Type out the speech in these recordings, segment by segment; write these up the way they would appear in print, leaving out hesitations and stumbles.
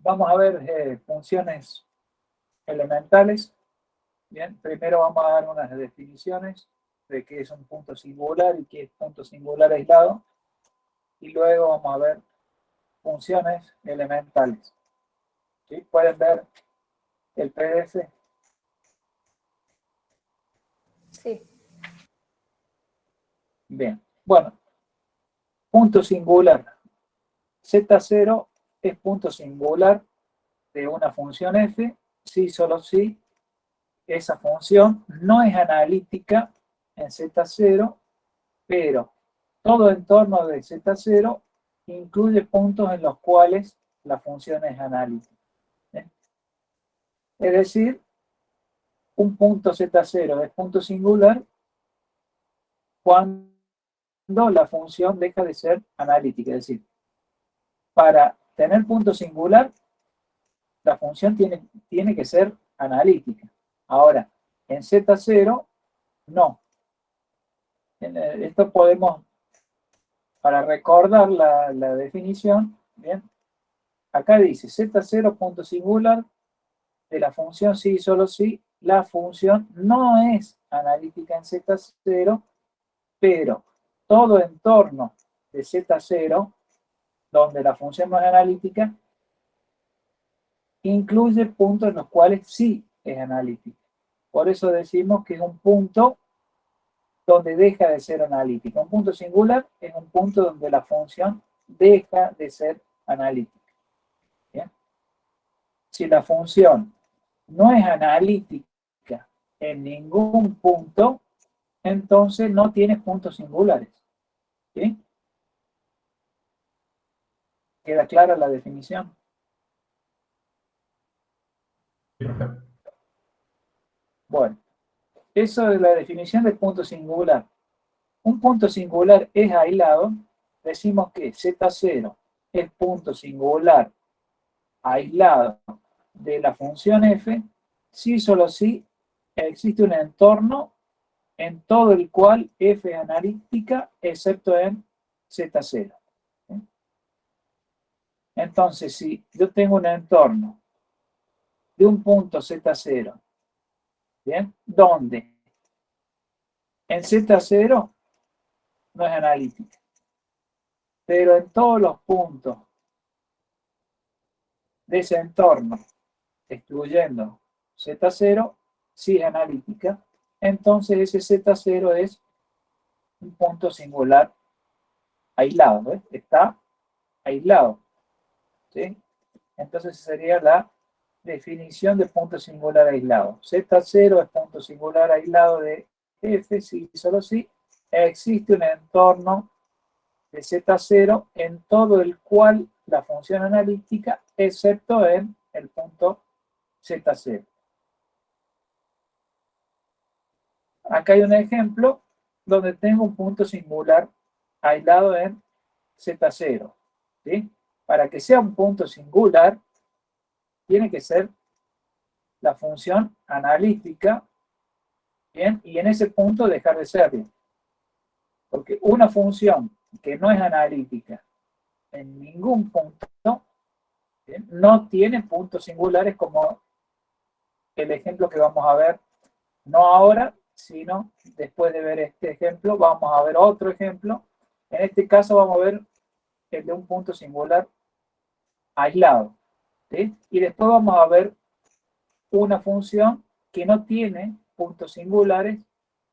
vamos a ver funciones elementales. Bien, primero vamos a dar unas definiciones de qué es un punto singular y qué es punto singular aislado. Y luego vamos a ver funciones elementales. ¿Sí? ¿Pueden ver el PDF? Sí. Bien, bueno, punto singular. Z0 es punto singular de una función f, si solo si esa función no es analítica en Z0, pero todo entorno de Z0 incluye puntos en los cuales la función es analítica. ¿Bien? Es decir, un punto Z0 es punto singular cuando la función deja de ser analítica. Es decir, para tener punto singular, la función tiene que ser analítica. Ahora, en Z0, no. Esto podemos, para recordar la definición, ¿bien? Acá dice Z0 punto singular de la función sí y solo si la función no es analítica en Z0, pero todo entorno de Z0, donde la función no es analítica, incluye puntos en los cuales sí es analítica. Por eso decimos que es un punto donde deja de ser analítica. Un punto singular es un punto donde la función deja de ser analítica. ¿Bien? Si la función no es analítica en ningún punto, entonces no tiene puntos singulares. ¿Sí? ¿Queda clara la definición? Bueno, eso es la definición del punto singular. Un punto singular es aislado, decimos que Z0 es punto singular aislado de la función f, si solo si existe un entorno en todo el cual f es analítica, excepto en Z0. Entonces, si yo tengo un entorno de un punto Z0, ¿bien? Donde en Z0 no es analítica, pero en todos los puntos de ese entorno, excluyendo Z0, sí es analítica, entonces ese Z0 es un punto singular aislado, ¿ves? Está aislado, ¿sí? Entonces sería la definición de punto singular aislado. Z0 es punto singular aislado de f, si y solo si existe un entorno de Z0 en todo el cual la función analítica, excepto en el punto Z0. Acá hay un ejemplo donde tengo un punto singular aislado en Z0. ¿Sí? Para que sea un punto singular, tiene que ser la función analítica, ¿bien? Y en ese punto dejar de serlo. Porque una función que no es analítica en ningún punto, ¿bien? No tiene puntos singulares como el ejemplo que vamos a ver, no ahora, sino después de ver este ejemplo, vamos a ver otro ejemplo. En este caso vamos a ver el de un punto singular aislado. ¿Sí? Y después vamos a ver una función que no tiene puntos singulares,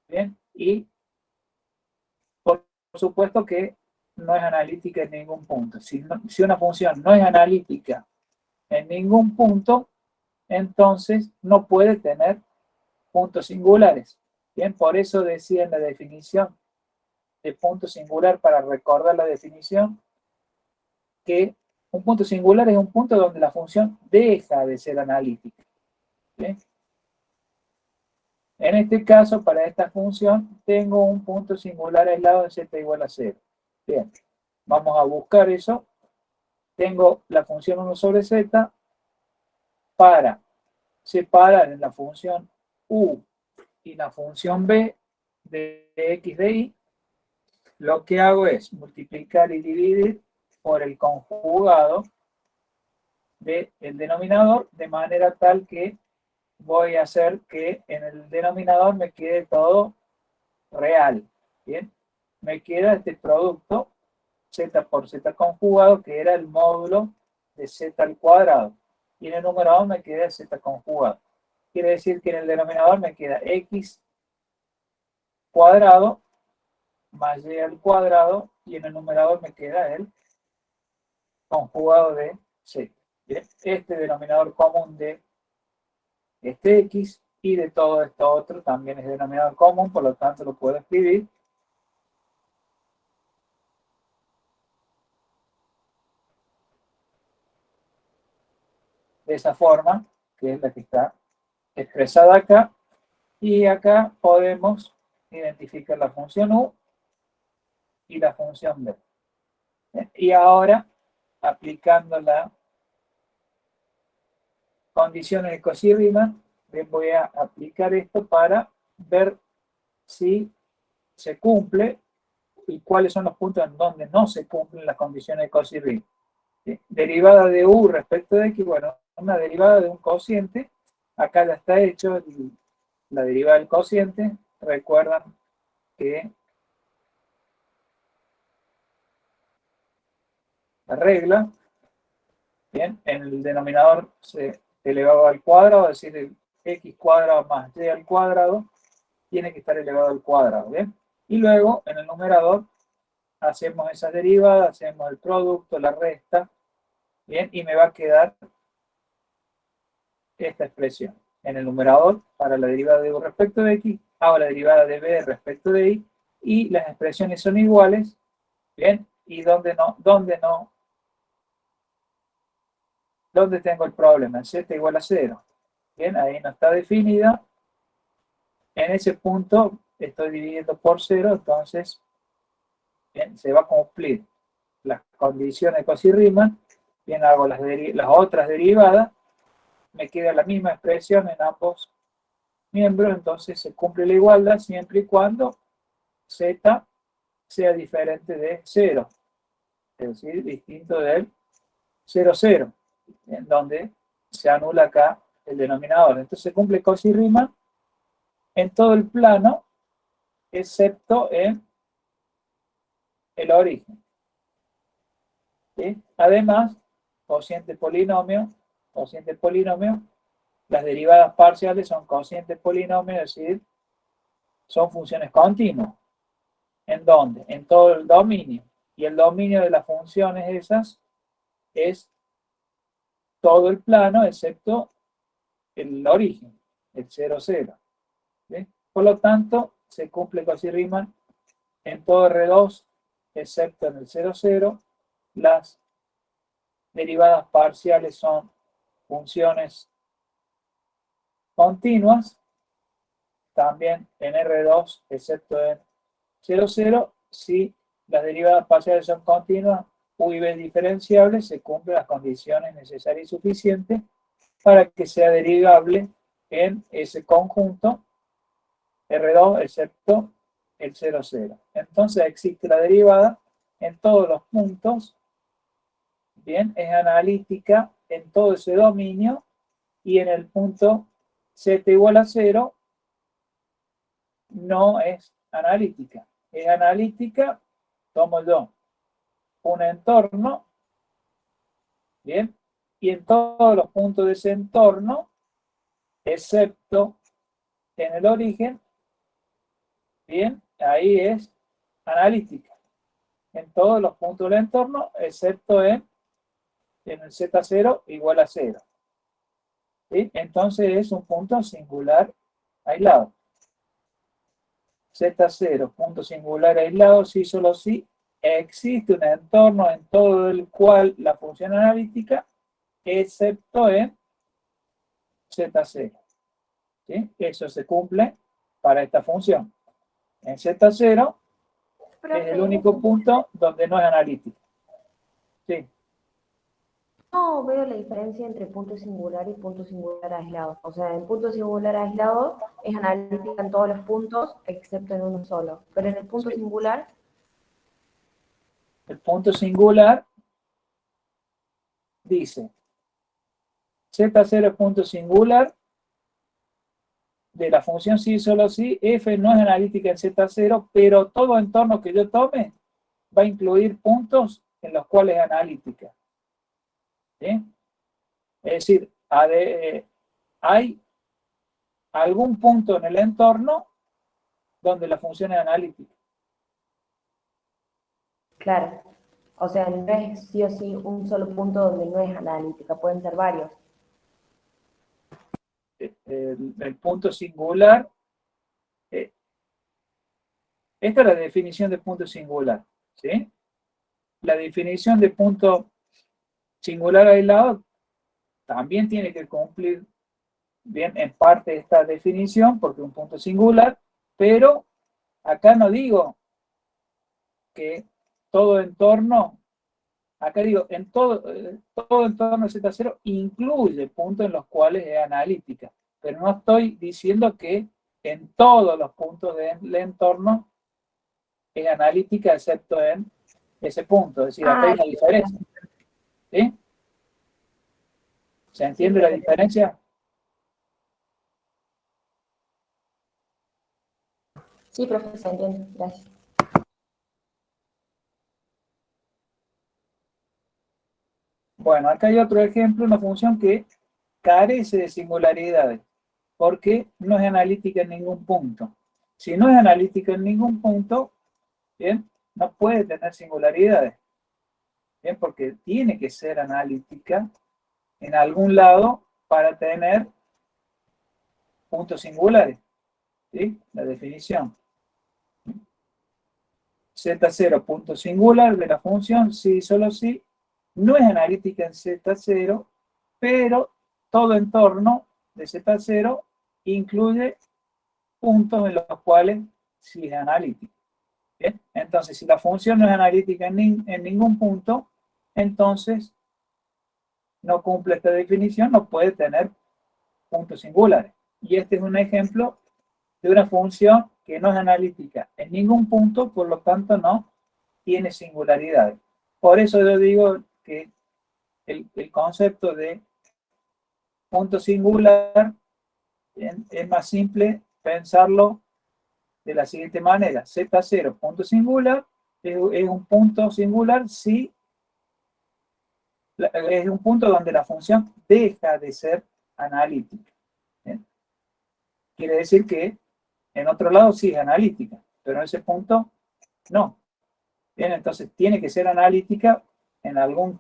¿bien? Y por supuesto que no es analítica en ningún punto. Si una función no es analítica en ningún punto, entonces no puede tener puntos singulares. Bien, por eso decía en la definición de punto singular, para recordar la definición, que un punto singular es un punto donde la función deja de ser analítica. ¿Bien? En este caso, para esta función, tengo un punto singular aislado de z igual a 0. Bien, vamos a buscar eso. Tengo la función 1 sobre z para separar en la función u y la función b de x de y. Lo que hago es multiplicar y dividir por el conjugado del denominador, de manera tal que voy a hacer que en el denominador me quede todo real. Bien, me queda este producto z por z conjugado, que era el módulo de z al cuadrado. Y en el numerador me queda z conjugado. Quiere decir que en el denominador me queda x cuadrado más y al cuadrado, y en el numerador me queda el conjugado de z. Bien, este denominador común de este x y de todo esto otro también es denominador común, por lo tanto lo puedo escribir de esa forma, que es la que está expresada acá, y acá podemos identificar la función u y la función b. Y ahora, aplicando la condición de Cauchy-Riemann, voy a aplicar esto para ver si se cumple y cuáles son los puntos en donde no se cumplen las condiciones de Cauchy-Riemann. Derivada de u respecto de x, bueno, una derivada de un cociente, acá ya está hecho la derivada del cociente. Recuerdan que la regla, bien, en el denominador se elevado al cuadrado, es decir, x cuadrado más y al cuadrado tiene que estar elevado al cuadrado, ¿bien? Y luego en el numerador hacemos esas derivadas, hacemos el producto, la resta, ¿bien? Y me va a quedar esta expresión. En el numerador, para la derivada de u respecto de x, hago la derivada de b respecto de y, y las expresiones son iguales, ¿bien? Y donde tengo el problema, en z igual a 0. Bien, ahí no está definida. En ese punto estoy dividiendo por 0, entonces bien, se va a cumplir las condiciones de Cauchy-Riemann. Bien, hago las otras derivadas, me queda la misma expresión en ambos miembros, entonces se cumple la igualdad siempre y cuando z sea diferente de 0, es decir, distinto del 0, 0, en donde se anula acá el denominador. Entonces se cumple Cauchy-Riemann en todo el plano, excepto en el origen. ¿Sí? Además, cociente polinomio, las derivadas parciales son cocientes polinomios, es decir, son funciones continuas. ¿En dónde? En todo el dominio. Y el dominio de las funciones esas es todo el plano, excepto el origen, el 0, 0. ¿Sí? Por lo tanto, se cumple Cauchy-Riemann en todo R2, excepto en el 0, 0. Las derivadas parciales son funciones continuas, también en R2, excepto en 0, 0. Si las derivadas parciales son continuas, u y b diferenciables, se cumplen las condiciones necesarias y suficientes para que sea derivable en ese conjunto R2, excepto el 0, 0. Entonces existe la derivada en todos los puntos, bien, es analítica en todo ese dominio, y en el punto z igual a 0 no es analítica. Es analítica, tomo yo un entorno, bien, y en todos los puntos de ese entorno, excepto en el origen, bien, ahí es analítica. En todos los puntos del entorno, excepto en el z0 igual a 0. ¿Sí? Entonces es un punto singular aislado. Z0, punto singular aislado, si solo si existe un entorno en todo el cual la función analítica, excepto en Z0. ¿Sí? Eso se cumple para esta función. En Z0 es el Profe, único punto donde no es analítica. ¿Sí? no veo la diferencia entre punto singular y punto singular aislado. O sea, en punto singular aislado es analítica en todos los puntos, excepto en uno solo. Pero en el punto Sí. singular, El punto singular dice Z0 es punto singular de la función sí, solo sí, f no es analítica en Z0, pero todo entorno que yo tome va a incluir puntos en los cuales es analítica. ¿Sí? Es decir, hay algún punto en el entorno donde la función es analítica. Claro. O sea, no es sí o sí un solo punto donde no es analítica, pueden ser varios. El punto singular, esta es la definición de punto singular, ¿sí? La definición de punto singular aislado también tiene que cumplir bien en parte esta definición, porque es un punto singular, pero acá no digo que todo entorno, acá digo, en todo entorno Z0 incluye puntos en los cuales es analítica, pero no estoy diciendo que en todos los puntos del entorno es analítica, excepto en ese punto. Es decir, acá hay una diferencia. ¿Sí? ¿Se entiende la diferencia? Sí, profe, se entiende. Gracias. Bueno, acá hay otro ejemplo, una función que carece de singularidades, porque no es analítica en ningún punto. Si no es analítica en ningún punto, ¿bien? No puede tener singularidades, ¿bien? Porque tiene que ser analítica en algún lado para tener puntos singulares, ¿sí? La definición. Z0 punto singular de la función sí, solo sí, no es analítica en Z0, pero todo entorno de Z0 incluye puntos en los cuales sí es analítica. ¿Bien? Entonces, si la función no es analítica en ningún punto, entonces no cumple esta definición, no puede tener puntos singulares. Y este es un ejemplo de una función que no es analítica en ningún punto, por lo tanto no tiene singularidades. Por eso yo digo que el concepto de punto singular es más simple pensarlo de la siguiente manera. Z0, punto singular, es un punto singular si es un punto donde la función deja de ser analítica. ¿Bien? Quiere decir que en otro lado sí es analítica, pero en ese punto no. Bien, entonces tiene que ser analítica en algún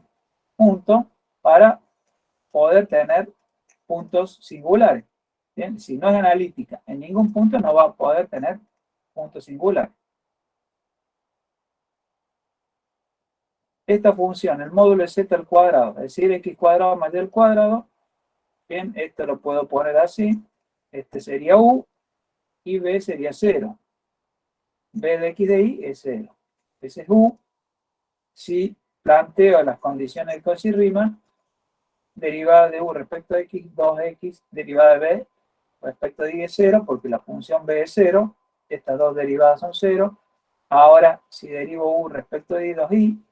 punto para poder tener puntos singulares. Bien, si no es analítica en ningún punto no va a poder tener puntos singulares. Esta función, el módulo es z al cuadrado, es decir, x cuadrado más y al cuadrado, bien, esto lo puedo poner así, este sería u y b sería 0. b de x de y es 0. Ese es u. Si planteo las condiciones de Cauchy-Riemann, derivada de u respecto de x, 2x, derivada de b respecto de y es 0, porque la función b es 0, estas dos derivadas son 0. Ahora, si derivo u respecto de y, 2y,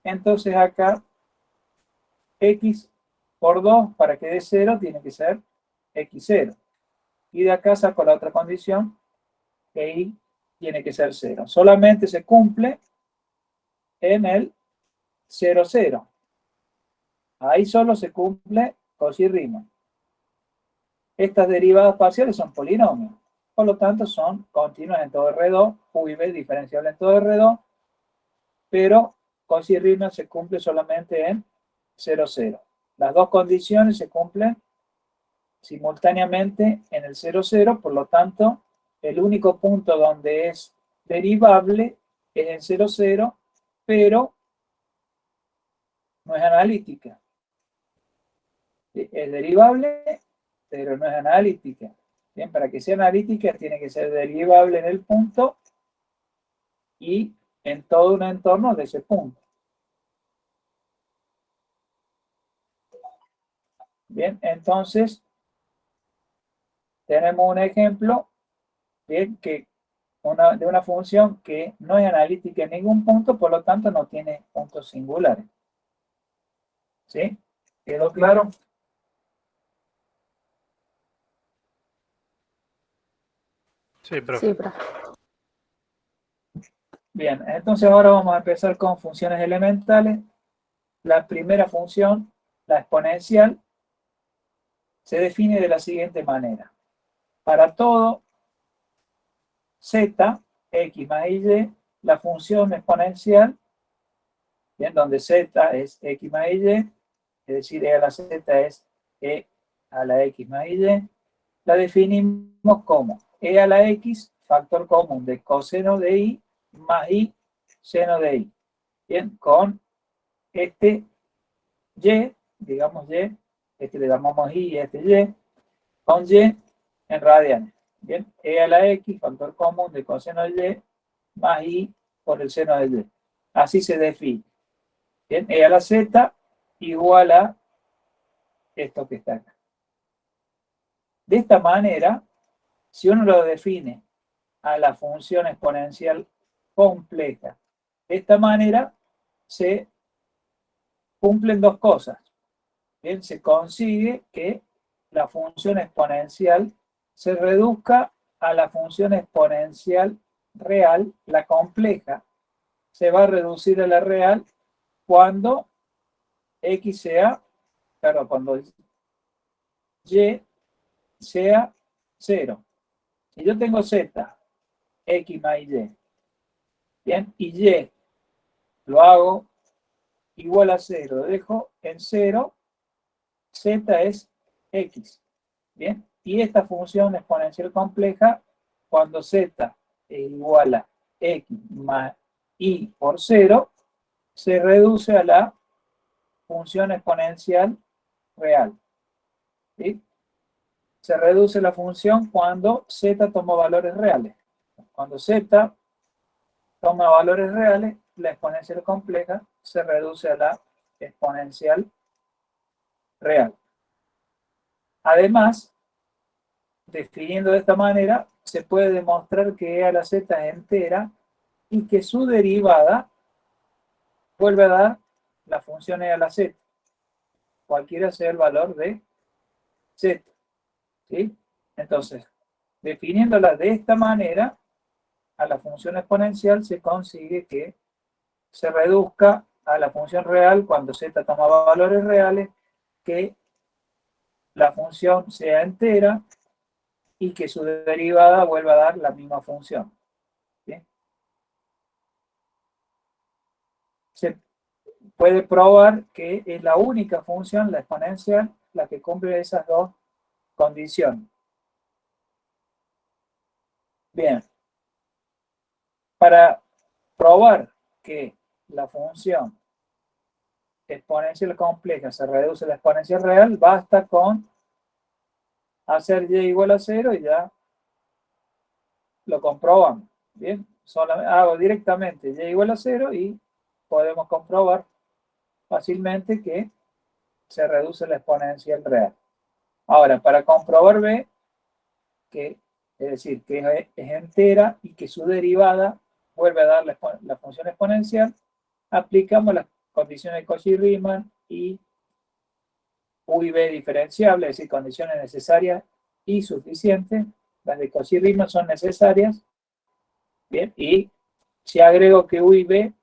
entonces acá x por 2 para que dé 0 tiene que ser x0. Y de acá saco la otra condición, que y tiene que ser 0. Solamente se cumple en el 0, 0. Ahí solo se cumple Cauchy-Riemann. Estas derivadas parciales son polinomios. Por lo tanto, son continuas en todo R2, u y b diferenciable en todo R2, pero Cauchy-Riemann se cumple solamente en 0, 0. Las dos condiciones se cumplen simultáneamente en el 0, 0, por lo tanto, el único punto donde es derivable es en 0, 0, pero no es analítica. Es derivable, pero no es analítica. Bien, para que sea analítica tiene que ser derivable en el punto y en todo un entorno de ese punto. Bien, entonces tenemos un ejemplo bien, de una función que no es analítica en ningún punto, por lo tanto no tiene puntos singulares. ¿Sí? ¿Quedó claro? Sí, profe. Sí, profe. Bien, entonces ahora vamos a empezar con funciones elementales. La primera función, la exponencial, se define de la siguiente manera. Para todo z, x más y, la función exponencial, bien, donde z es x más y, es decir, e a la z es e a la x más y, la definimos como e a la x, factor común de coseno de y, más y, seno de y. Bien, con este y, digamos y, este le llamamos y, este y, con y en radianes. Bien, e a la x, factor común de coseno de y, más y por el seno de y. Así se define. Bien, e a la z igual a esto que está acá. De esta manera, si uno lo define a la función exponencial compleja, de esta manera se cumplen dos cosas. Bien, se consigue que la función exponencial se reduzca a la función exponencial real, la compleja, se va a reducir a la real cuando x sea, claro, cuando y sea 0. Si yo tengo z, x más y, bien, y y lo hago igual a 0, lo dejo en 0, z es x, bien, y esta función exponencial compleja, cuando z es igual a x más y por 0, se reduce a la función exponencial real, ¿sí? Se reduce la función cuando z toma valores reales. Cuando z toma valores reales, la exponencial compleja se reduce a la exponencial real. Además, definiendo de esta manera, se puede demostrar que e a la z es entera y que su derivada vuelve a dar la función e a la z, cualquiera sea el valor de z. ¿Sí? Entonces, definiéndola de esta manera, a la función exponencial se consigue que se reduzca a la función real cuando z toma valores reales, que la función sea entera y que su derivada vuelva a dar la misma función. ¿Sí? Se puede probar que es la única función, la exponencial, la que cumple esas dos condiciones. Bien. Para probar que la función exponencial compleja se reduce a la exponencial real, basta con hacer y igual a 0 y ya lo comprobamos. Bien, solamente hago directamente y igual a 0 y podemos comprobar fácilmente que se reduce la exponencial real. Ahora, para comprobar B, que es decir, que es entera y que su derivada vuelve a dar la función exponencial, aplicamos las condiciones de Cauchy-Riemann y U y B diferenciables, es decir, condiciones necesarias y suficientes. Las de Cauchy-Riemann son necesarias. Bien, y si agrego que U y B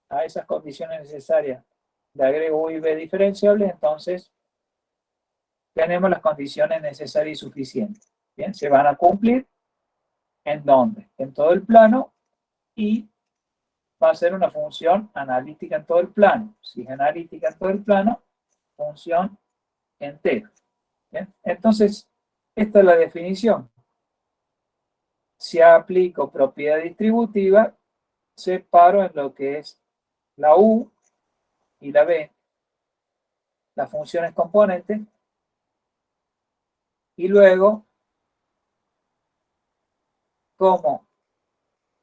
a esas condiciones necesarias, le agrego U y B diferenciables, entonces tenemos las condiciones necesarias y suficientes. Bien, se van a cumplir. ¿En dónde? En todo el plano, y va a ser una función analítica en todo el plano. Si es analítica en todo el plano, función entera. ¿Bien? Entonces, esta es la definición. Si aplico propiedad distributiva, separo en lo que es la U y la B, las funciones componentes, y luego, como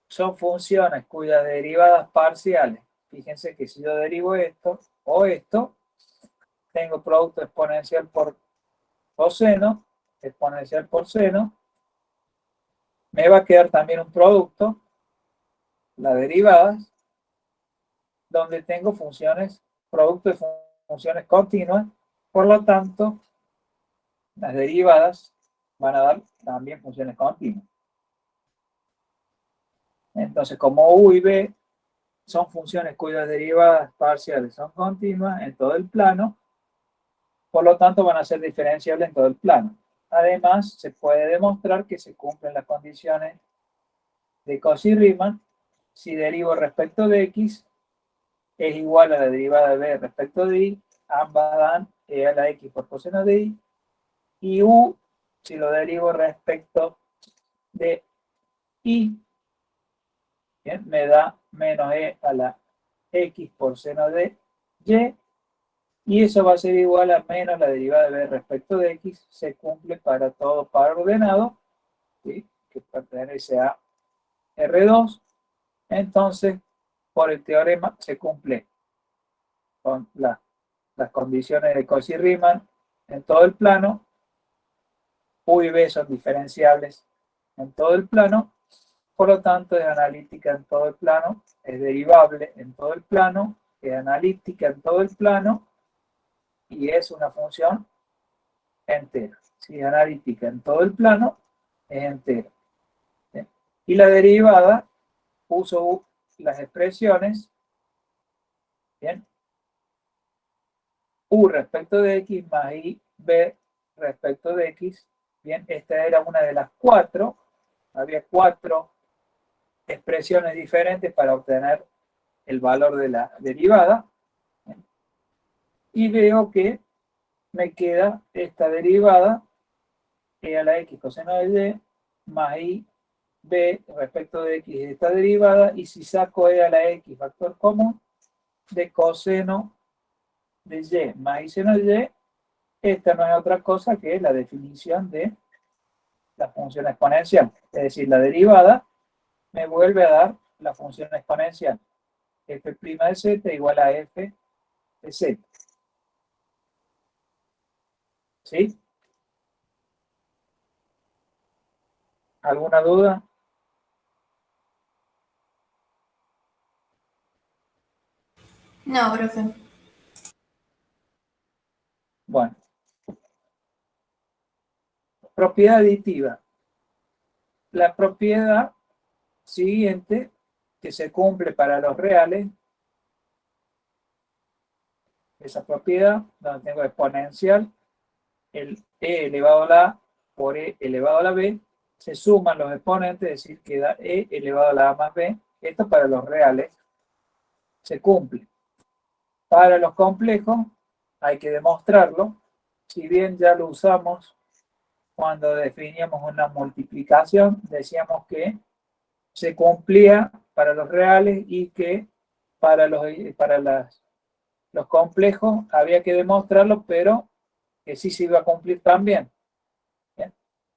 son funciones cuyas derivadas parciales, fíjense que si yo derivo esto o esto, tengo producto exponencial por coseno, exponencial por seno, me va a quedar también un producto, las derivadas, donde tengo funciones, producto de funciones continuas, por lo tanto, las derivadas van a dar también funciones continuas. Entonces, como U y B son funciones cuyas derivadas parciales son continuas en todo el plano, por lo tanto van a ser diferenciables en todo el plano. Además, se puede demostrar que se cumplen las condiciones de Cauchy-Riemann si derivo respecto de x es igual a la derivada de b respecto de y, ambas dan e a la x por coseno de y, y u, si lo derivo respecto de y, bien, me da menos e a la x por seno de y eso va a ser igual a menos la derivada de b respecto de x, se cumple para todo par ordenado, ¿sí?, que pertenece a R2, entonces por el teorema se cumple con las condiciones de Cauchy-Riemann en todo el plano, U y B son diferenciables en todo el plano, por lo tanto es analítica en todo el plano, es derivable en todo el plano, es analítica en todo el plano y es una función entera. Si es analítica en todo el plano, es entera. ¿Sí? Y la derivada, uso las expresiones, ¿bien?, U respecto de X más I, B respecto de X. Bien, esta era una de las cuatro. Había cuatro expresiones diferentes para obtener el valor de la derivada. Bien. Y veo que me queda esta derivada, e a la X coseno de Y, más I, B respecto de X de esta derivada. Y si saco e a la X factor común, de coseno de Y más I seno de Y, esta no es otra cosa que la definición de la función exponencial. Es decir, la derivada me vuelve a dar la función exponencial. F' de z igual a f de z. ¿Sí? ¿Alguna duda? No, profe. Bueno. Propiedad aditiva. La propiedad siguiente que se cumple para los reales, esa propiedad donde tengo exponencial, el e elevado a la a por e elevado a la b, se suman los exponentes, es decir, queda e elevado a la a más b. Esto para los reales se cumple. Para los complejos hay que demostrarlo, si bien ya lo usamos cuando definíamos una multiplicación, decíamos que se cumplía para los reales y que para los complejos había que demostrarlo, pero que sí se iba a cumplir también. ¿Bien?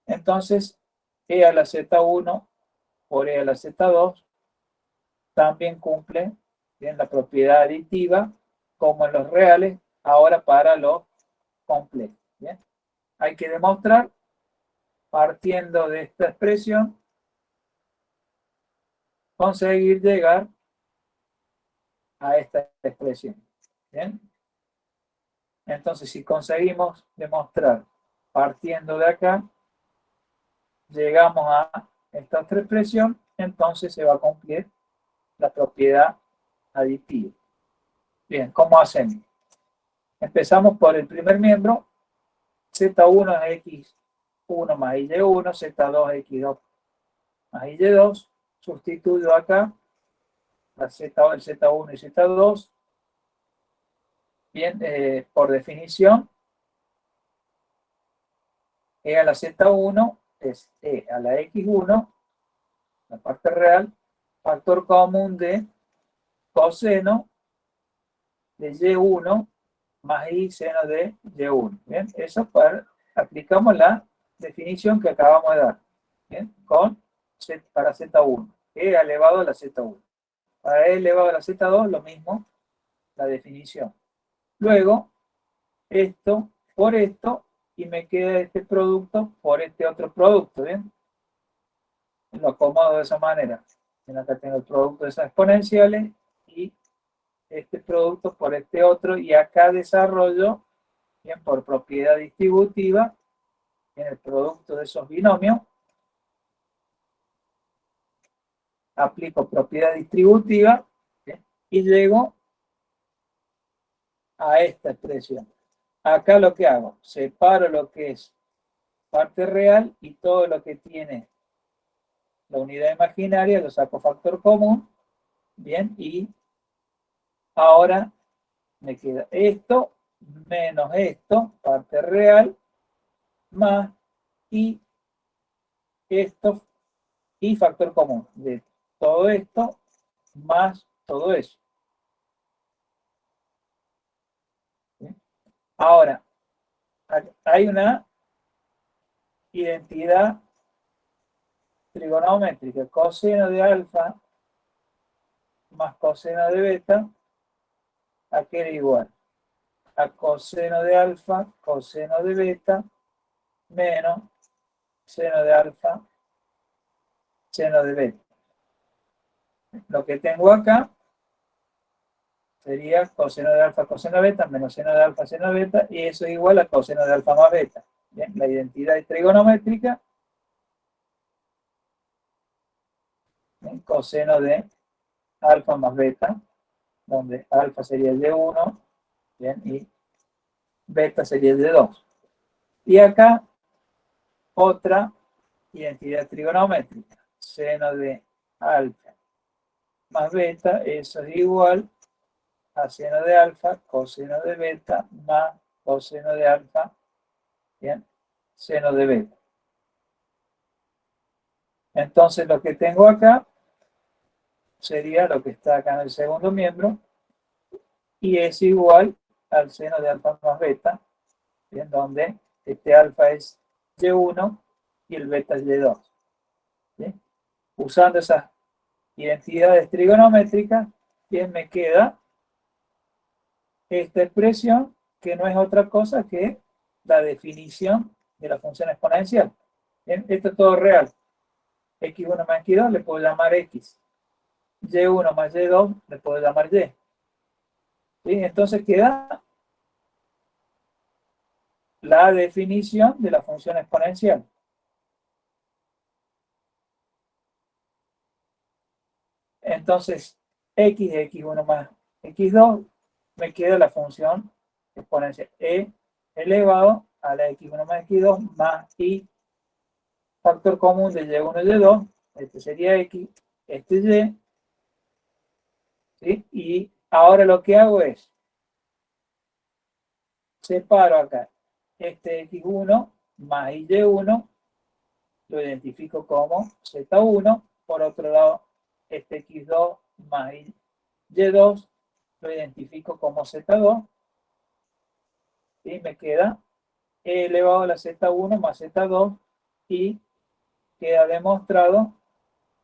Entonces, e a la z1 por e a la z2 también cumple, bien, la propiedad aditiva, como en los reales, ahora para los complejos. ¿Bien? Hay que demostrar, partiendo de esta expresión, conseguir llegar a esta expresión. ¿Bien? Entonces, si conseguimos demostrar partiendo de acá, llegamos a esta otra expresión, entonces se va a cumplir la propiedad aditiva. Bien, ¿cómo hacemos? Empezamos por el primer miembro, z1 es x1 más y1, z2 es x2 más y2, sustituyo acá la el z1 y z2. Bien, por definición, e a la z1 es e a la x1, la parte real, factor común de coseno de y1 más i seno de y1. Bien, eso aplicamos la definición que acabamos de dar. Bien, para z1, e elevado a la z1. Para e elevado a la z2, lo mismo, la definición. Luego, esto por esto, y me queda este producto por este otro producto. Bien, lo acomodo de esa manera. Acá tengo el producto de esas exponenciales y este producto por este otro, y acá desarrollo, bien, por propiedad distributiva, en el producto de esos binomios, aplico propiedad distributiva, ¿bien? Y llego a esta expresión. Acá lo que hago, separo lo que es parte real y todo lo que tiene la unidad imaginaria, lo saco factor común, bien, y ahora me queda esto menos esto, parte real, más y esto y factor común de todo esto más todo eso. ¿Sí? Ahora, hay una identidad trigonométrica, coseno de alfa más coseno de beta, ¿a qué era igual? A coseno de alfa, coseno de beta, menos seno de alfa, seno de beta. Lo que tengo acá sería coseno de alfa, coseno de beta, menos seno de alfa, seno de beta, y eso es igual a coseno de alfa más beta. Bien, la identidad trigonométrica, ¿bien? Coseno de alfa más beta, donde alfa sería el de 1, ¿bien? Y beta sería el de 2. Y acá otra identidad trigonométrica, seno de alfa más beta, eso es igual a seno de alfa, coseno de beta, más coseno de alfa, bien, seno de beta. Entonces lo que tengo acá sería lo que está acá en el segundo miembro, y es igual al seno de alfa más beta, bien, donde este alfa es Y1 y el beta es Y2. ¿Sí? Usando esas identidades trigonométricas, bien, me queda esta expresión que no es otra cosa que la definición de la función exponencial. Bien, esto es todo real. X1 más X2 le puedo llamar X. Y1 más Y2 le puedo llamar Y. ¿Sí? Entonces queda la definición de la función exponencial. Entonces, X de X1 más X2 me queda la función exponencial E elevado a la X1 más X2 más Y, factor común de Y1 y Y2, este sería X, este Y, ¿sí? Y ahora lo que hago es, separo acá este X1 más Y1, lo identifico como Z1, por otro lado, este X2 más Y2, lo identifico como Z2, y me queda E elevado a la Z1 más Z2, y queda demostrado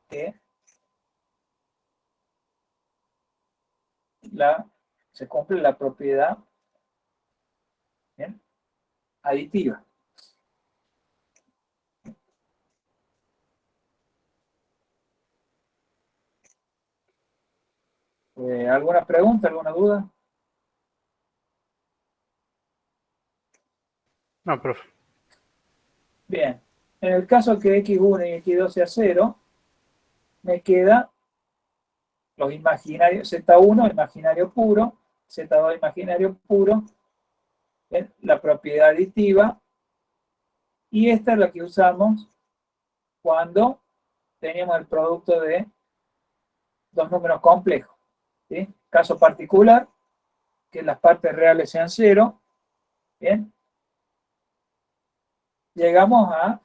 que se cumple la propiedad, ¿bien?, aditiva. ¿Alguna pregunta, alguna duda? No, profe. Bien, en el caso que X1 y X2 sea 0, me queda los imaginarios, Z1 imaginario puro, Z2 imaginario puro, ¿bien?, la propiedad aditiva, y esta es la que usamos cuando teníamos el producto de dos números complejos. ¿Sí? Caso particular, que las partes reales sean 0, ¿bien? Llegamos a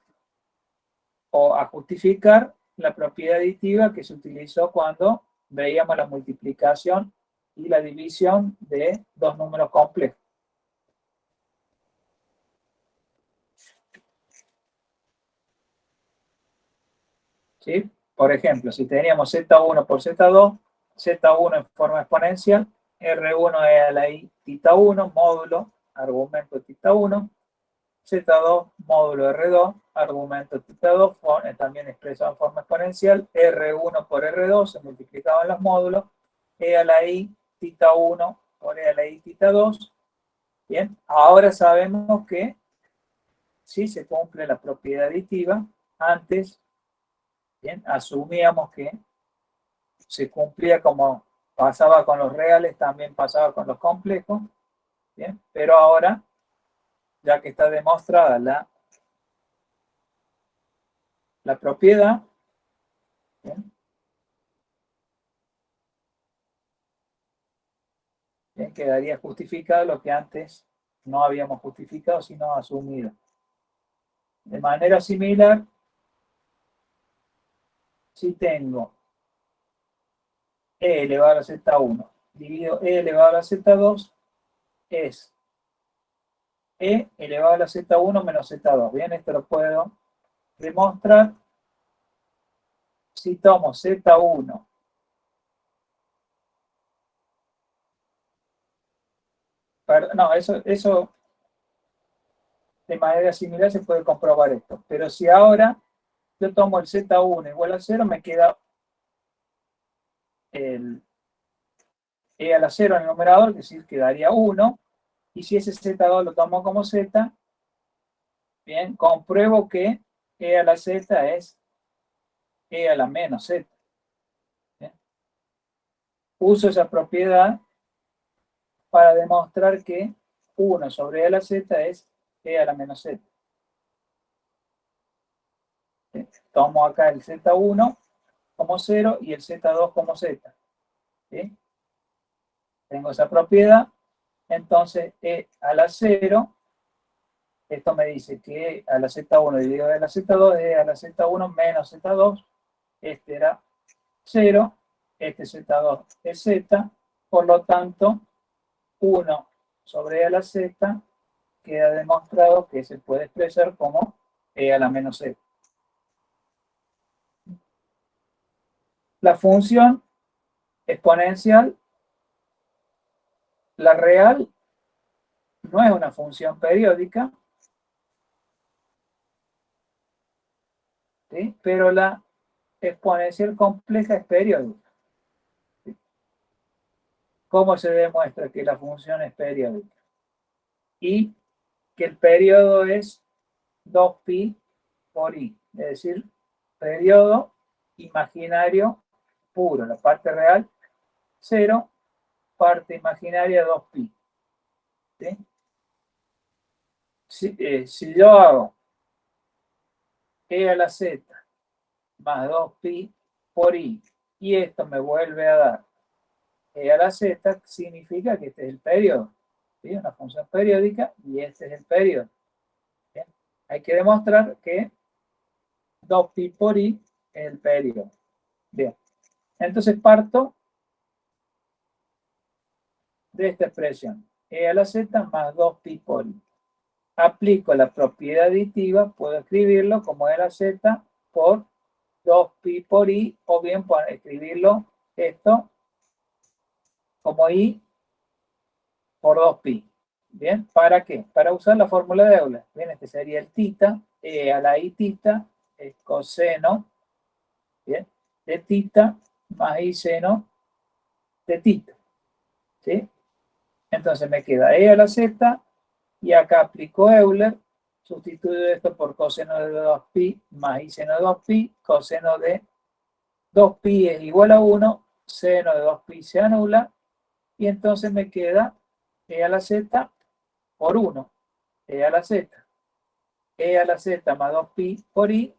justificar la propiedad aditiva que se utilizó cuando veíamos la multiplicación y la división de dos números complejos. ¿Sí? Por ejemplo, si teníamos Z1 por Z2, Z1 en forma exponencial, R1 es a la I tita 1, módulo, argumento tita 1, Z2 módulo R2, argumento tita 2, también expresado en forma exponencial, R1 por R2 se multiplicaban los módulos, E a la I tita 1 por E a la I tita 2. Bien, ahora sabemos que si se cumple la propiedad aditiva, antes, bien, asumíamos que se cumplía como pasaba con los reales, también pasaba con los complejos. Bien, pero ahora, ya que está demostrada la propiedad, bien, bien, quedaría justificado lo que antes no habíamos justificado, sino asumido. De manera similar, si tengo e elevado a la z1 dividido e elevado a la z2, es e elevado a la z1 menos z2. Bien, esto lo puedo demostrar si tomo z1 no, eso de manera similar se puede comprobar esto. Pero si ahora yo tomo el z1 igual a 0, me queda el e a la 0 en el numerador, es decir, quedaría 1. Y si ese z2 lo tomo como z, bien, compruebo que e a la z es e a la menos z. Bien. Uso esa propiedad para demostrar que 1 sobre e a la z es e a la menos z. Bien. Tomo acá el z1 como 0 y el z2 como z. ¿Sí? Tengo esa propiedad, entonces e a la 0, esto me dice que e a la z1 dividido e a la z2 es e a la z1 menos z2, este era 0, este z2 es z, por lo tanto 1 sobre e a la z queda demostrado que se puede expresar como e a la menos z. La función exponencial, la real, no es una función periódica, ¿sí? Pero la exponencial compleja es periódica. ¿Sí? ¿Cómo se demuestra que la función es periódica? Y que el periodo es 2pi por i, es decir, periodo imaginario puro, la parte real 0, parte imaginaria 2pi. ¿Sí? Si yo hago e a la z más 2pi por i y esto me vuelve a dar e a la z, significa que este es el periodo. ¿Sí? Una función periódica y este es el periodo. ¿Bien? Hay que demostrar que 2pi por i es el periodo. Bien, entonces parto de esta expresión, e a la z más 2pi por i. Aplico la propiedad aditiva, puedo escribirlo como e a la z por 2pi por i, o bien puedo escribirlo esto como i por 2pi. Bien, ¿para qué? Para usar la fórmula de Euler. Bien, este sería el tita, e a la i tita es coseno, bien, de tita más i seno de tita. ¿Sí? Entonces me queda e a la z y acá aplico Euler, sustituyo esto por coseno de 2pi más i seno de 2pi, coseno de 2pi es igual a 1, seno de 2pi se anula y entonces me queda e a la z por 1, e a la z. E a la z más 2pi por i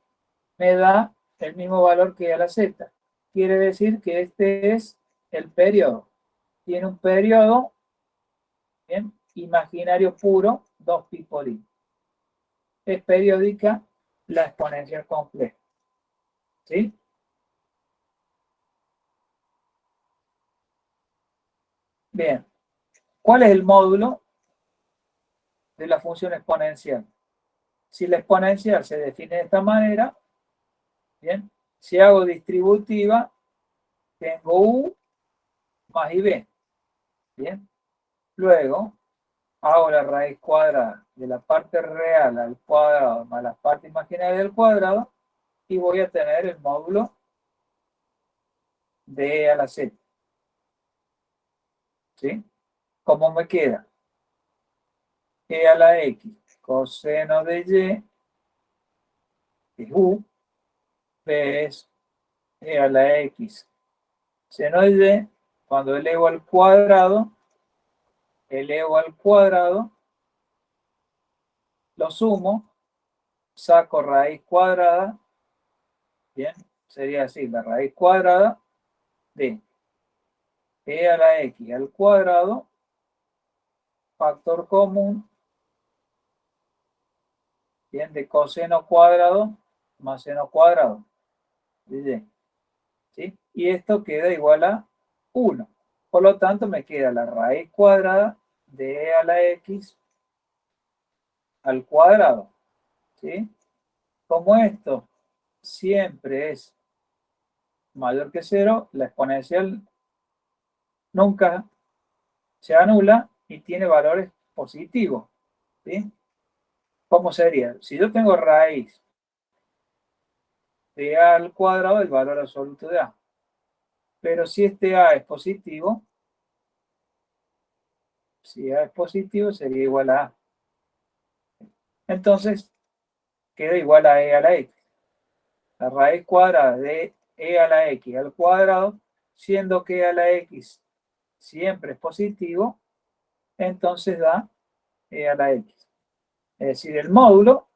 me da el mismo valor que e a la z. Quiere decir que este es el periodo. Tiene un periodo, ¿bien?, imaginario puro, 2pi por i. Es periódica la exponencial compleja. ¿Sí? Bien. ¿Cuál es el módulo de la función exponencial? Si la exponencial se define de esta manera, bien, si hago distributiva, tengo u más ib. Bien. Luego, hago la raíz cuadrada de la parte real al cuadrado más la parte imaginaria del cuadrado y voy a tener el módulo de e a la z. ¿Sí? ¿Cómo me queda? E a la x coseno de y es u, b es e a la x seno de y, cuando elevo al cuadrado, lo sumo, saco raíz cuadrada, bien, sería así, la raíz cuadrada de e a la x al cuadrado, factor común, bien, de coseno cuadrado más seno cuadrado de y, ¿sí? Y esto queda igual a 1. Por lo tanto, me queda la raíz cuadrada de e a la x al cuadrado, ¿sí? Como esto siempre es mayor que 0, la exponencial nunca se anula y tiene valores positivos, ¿sí? ¿Cómo sería? Si yo tengo raíz de a al cuadrado, el valor absoluto de a. Pero si este a es positivo, si a es positivo, sería igual a a. Entonces, queda igual a e a la x. La raíz cuadrada de e a la x al cuadrado, siendo que e a la x siempre es positivo, entonces da e a la x. Es decir, el módulo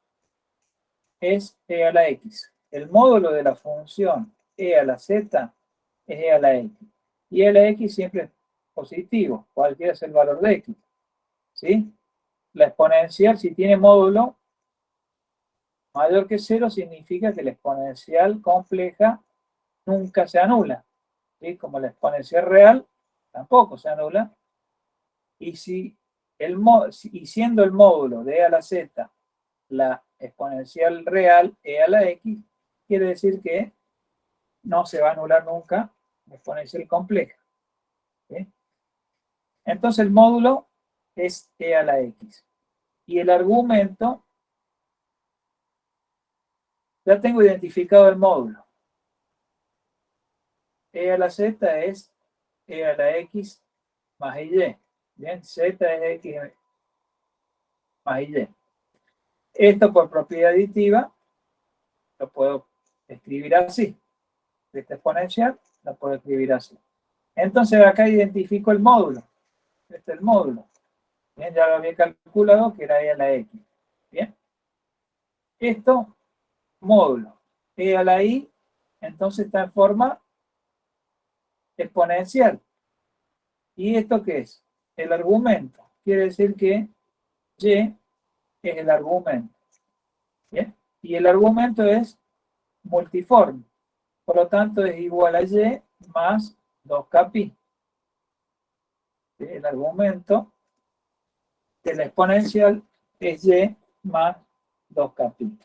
es e a la x. El módulo de la función e a la z es e a la x. Y e a la x siempre es positivo, cualquiera es el valor de x. ¿Sí? La exponencial, si tiene módulo mayor que 0, significa que la exponencial compleja nunca se anula. ¿Sí? Como la exponencial real tampoco se anula. Y, y siendo el módulo de e a la z la exponencial real e a la x, quiere decir que no se va a anular nunca la exponencial compleja. ¿Sí? Entonces el módulo es e a la x. Y el argumento, ya tengo identificado el módulo. E a la z es e a la x más y. Bien, z es x más y. Esto por propiedad aditiva lo puedo escribir así. Esta exponencial la puedo escribir así. Entonces acá identifico el módulo. Este es el módulo. Bien, ya lo había calculado que era e a la x. Bien. Esto, módulo. E a la y, entonces está en forma exponencial. ¿Y esto qué es? El argumento. Quiere decir que y es el argumento. ¿Bien? Y el argumento es multiforme. Por lo tanto, es igual a y más 2kπ. El argumento de la exponencial es y más 2kπ,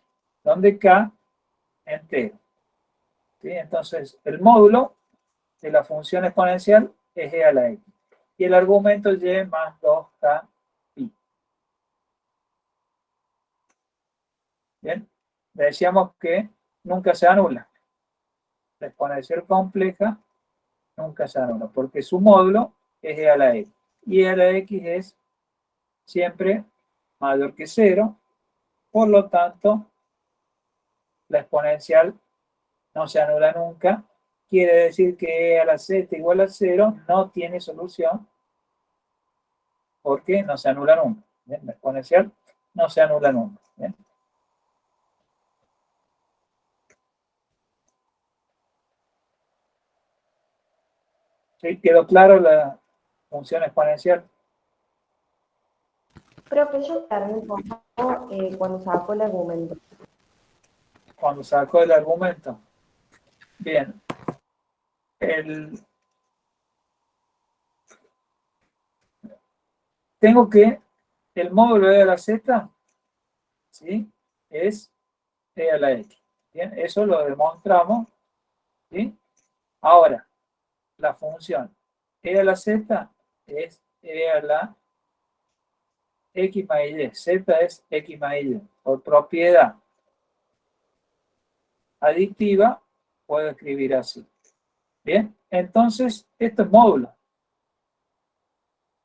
donde k entero. ¿Sí? Entonces, el módulo de la función exponencial es e a la x. Y el argumento es y más 2kπ. Bien, decíamos que nunca se anula. La exponencial compleja nunca se anula, porque su módulo es e a la x. Y e a la x es siempre mayor que 0, por lo tanto, la exponencial no se anula nunca. Quiere decir que e a la z igual a 0 no tiene solución, porque no se anula nunca. ¿Bien? La exponencial no se anula nunca. ¿Bien? ¿Sí? ¿Quedó claro la función exponencial? Profe, yo tardé un poco cuando sacó el argumento. Cuando sacó el argumento. Bien. Tengo que el módulo de la z, ¿sí? Es e a la x. Bien, eso lo demostramos, ¿sí? Ahora, la función e a la z es e a la x más y. Z es x más y. Por propiedad aditiva, puedo escribir así. Bien, entonces, esto es módulo.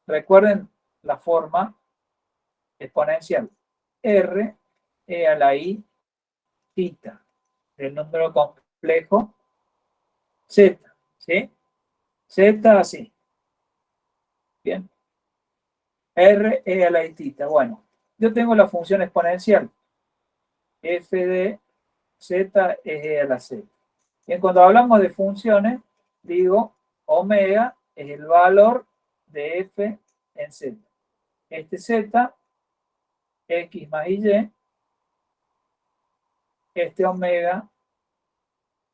Recuerden la forma exponencial. R e a la y theta del número complejo z, ¿sí? Z así. Bien. R e a la θ. Bueno, yo tengo la función exponencial. F de Z es e a la z. Bien, cuando hablamos de funciones, digo omega es el valor de f en z. Este z, x más y, este omega,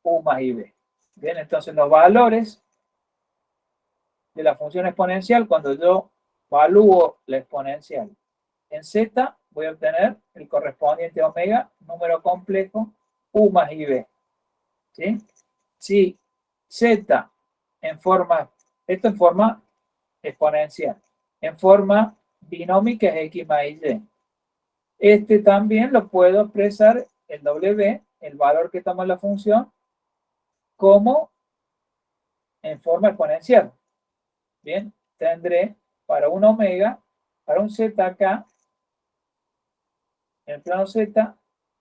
u más b. Bien, entonces los valores de la función exponencial, cuando yo evalúo la exponencial en z, voy a obtener el correspondiente omega, número complejo, u más b. ¿Sí? Si z en forma, esto en forma exponencial, en forma binómica es x más y. Este también lo puedo expresar el w, el valor que toma la función, como en forma exponencial. Bien, tendré para un omega, para un z acá, en el plano z,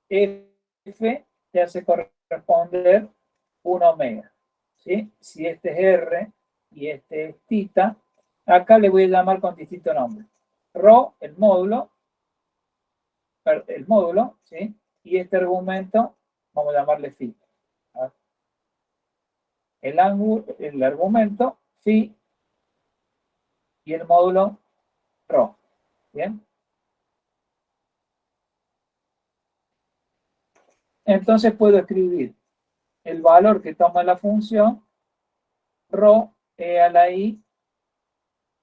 f te hace corresponder un omega. ¿Sí? Si este es r y este es θ, acá le voy a llamar con distinto nombre. Rho, el módulo, ¿sí? Y este argumento, vamos a llamarle phi. El argumento, phi, y el módulo, rho. ¿Bien? Entonces puedo escribir el valor que toma la función rho e a la i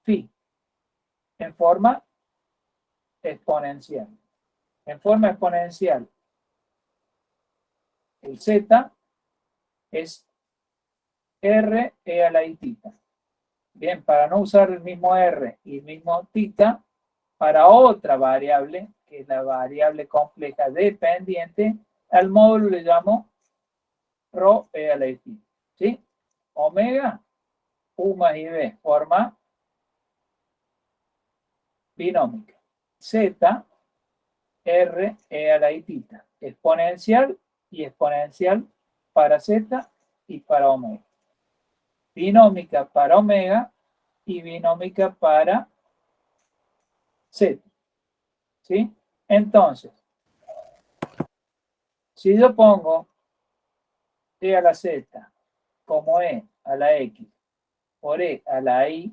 phi en forma exponencial. En forma exponencial, el z es r e a la i θ. Bien, para no usar el mismo r y el mismo θ, para otra variable, que es la variable compleja dependiente, al módulo le llamo rho e a la i θ. ¿Sí? Omega, u más i b, forma binómica. Z, r e a la i θ. Exponencial y exponencial para z y para omega. Binómica para omega y binómica para z. ¿Sí? Entonces, si yo pongo e a la z como e a la x por e a la i,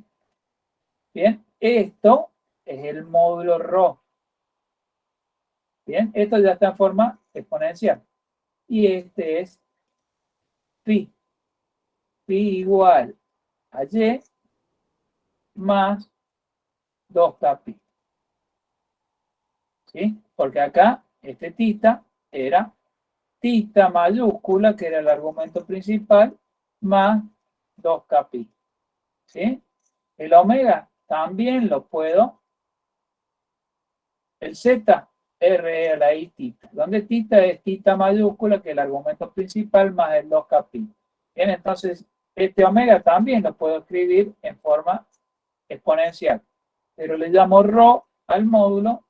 bien, esto es el módulo ρ. Bien, esto ya está en forma exponencial. Y este es phi. Phi igual a y más 2k pi. ¿Sí? Porque acá este θ era θ mayúscula, que era el argumento principal, más 2k pi. ¿Sí? El omega también lo puedo, el z, r a la i θ, donde θ es θ mayúscula, que es el argumento principal, más el 2k pi. Bien, entonces este omega también lo puedo escribir en forma exponencial, pero le llamo ρ al módulo,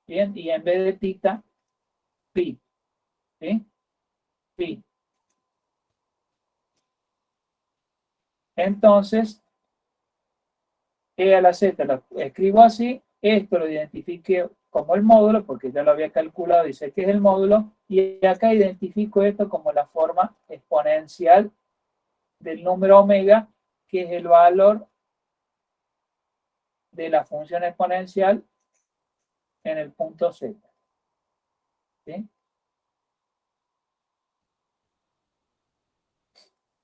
bien, y en vez de θ, pi. ¿Sí? Pi. Entonces, e a la z lo escribo así, esto lo identifique como el módulo, porque ya lo había calculado y sé que es el módulo, y acá identifico esto como la forma exponencial del número omega, que es el valor de la función exponencial en el punto z. ¿Sí?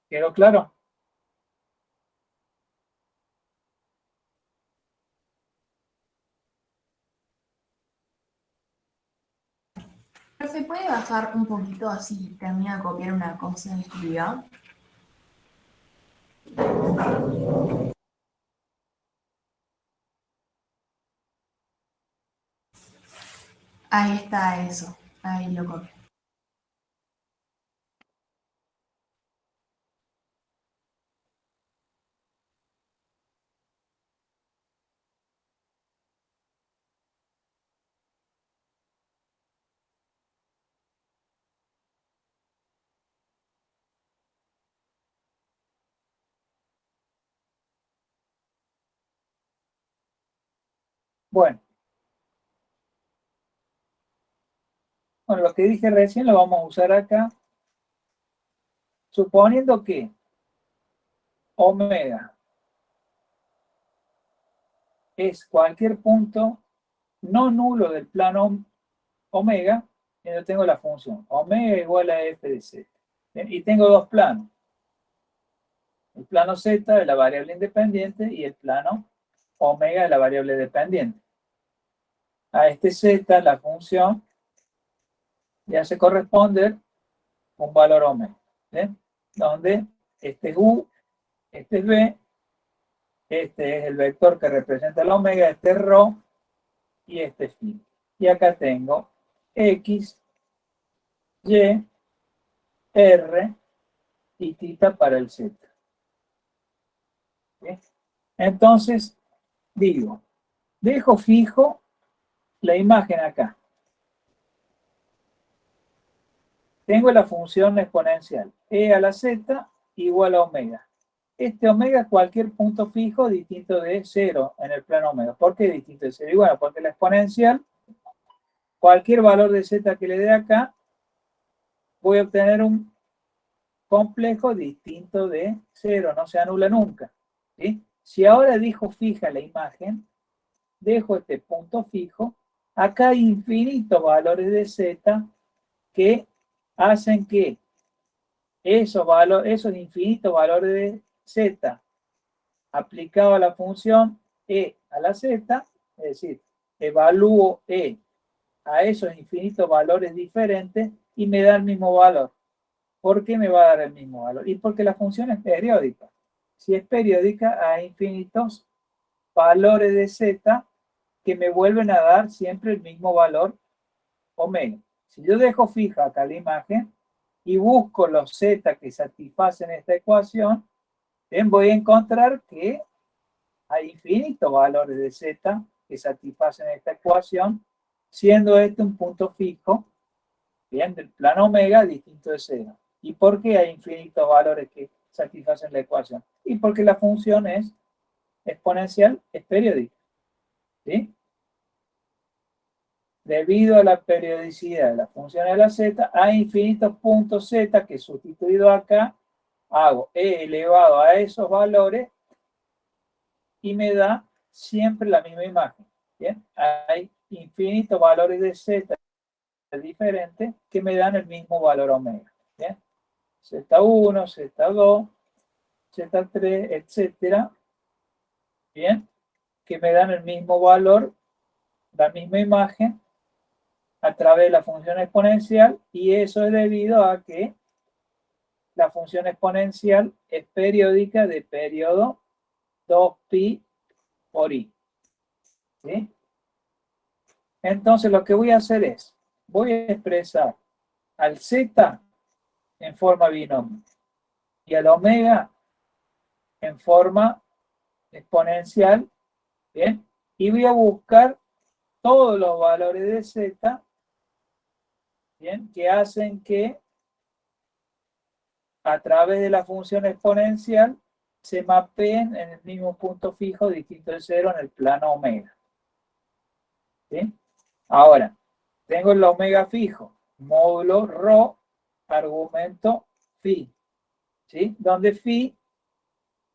¿Quedó claro? Profe, ¿puede bajar un poquito así termina de copiar una cosa de escribida? Ahí está eso. Ahí lo copio. Bueno, lo que dije recién lo vamos a usar acá. Suponiendo que omega es cualquier punto no nulo del plano omega, yo tengo la función omega igual a f de z. ¿Bien? Y tengo dos planos. El plano z de la variable independiente y el plano omega de la variable dependiente. A este z, la función, ya se corresponde un valor omega. ¿Bien? Donde este es u, este es b, este es el vector que representa el omega, este es ρ y este es phi. Y acá tengo x, y, r y θ para el z. ¿Sí? Entonces, digo, dejo fijo la imagen acá. Tengo la función exponencial e a la z igual a omega. Este omega es cualquier punto fijo distinto de 0 en el plano omega. ¿Por qué distinto de 0? Y bueno, porque la exponencial, cualquier valor de z que le dé acá, voy a obtener un complejo distinto de 0, no se anula nunca. ¿Sí? Si ahora dejo fija la imagen, dejo este punto fijo, acá hay infinitos valores de z que hacen que esos infinitos valores de z aplicado a la función e a la z, es decir, evalúo e a esos infinitos valores diferentes y me da el mismo valor. ¿Por qué me va a dar el mismo valor? Y porque la función es periódica. Si es periódica, hay infinitos valores de z que me vuelven a dar siempre el mismo valor omega. Si yo dejo fija acá la imagen y busco los z que satisfacen esta ecuación, voy a encontrar que hay infinitos valores de z que satisfacen esta ecuación, siendo este un punto fijo, bien, del plano omega distinto de 0. ¿Y por qué hay infinitos valores que satisfacen la ecuación? Y porque la función es exponencial, es periódica. ¿Sí? Debido a la periodicidad de la función de la z, hay infinitos puntos z que sustituido acá, hago e elevado a esos valores y me da siempre la misma imagen. ¿Bien? Hay infinitos valores de z diferentes que me dan el mismo valor omega. ¿Bien? Z1, Z2, Z3, etcétera. Bien, que me dan el mismo valor, la misma imagen a través de la función exponencial, y eso es debido a que la función exponencial es periódica de periodo 2pi por i. ¿Sí? Entonces lo que voy a hacer es, voy a expresar al z en forma binomio y al omega en forma exponencial, ¿bien? Y voy a buscar todos los valores de z, ¿bien? Que hacen que a través de la función exponencial se mapeen en el mismo punto fijo distinto de 0 en el plano omega. ¿Sí? Ahora, tengo el omega fijo, módulo ρ, argumento phi, ¿sí? Donde phi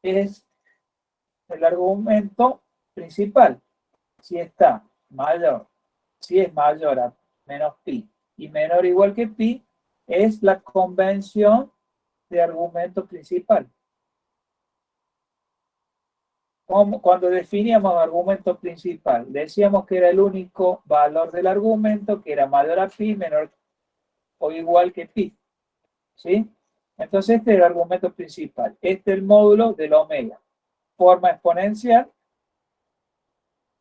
es el argumento principal. Si está mayor, si es mayor a menos pi y menor o igual que pi, es la convención de argumento principal. Cuando definíamos argumento principal, decíamos que era el único valor del argumento que era mayor a pi, menor o igual que pi. ¿Sí? Entonces este es el argumento principal. Este es el módulo del omega. Forma exponencial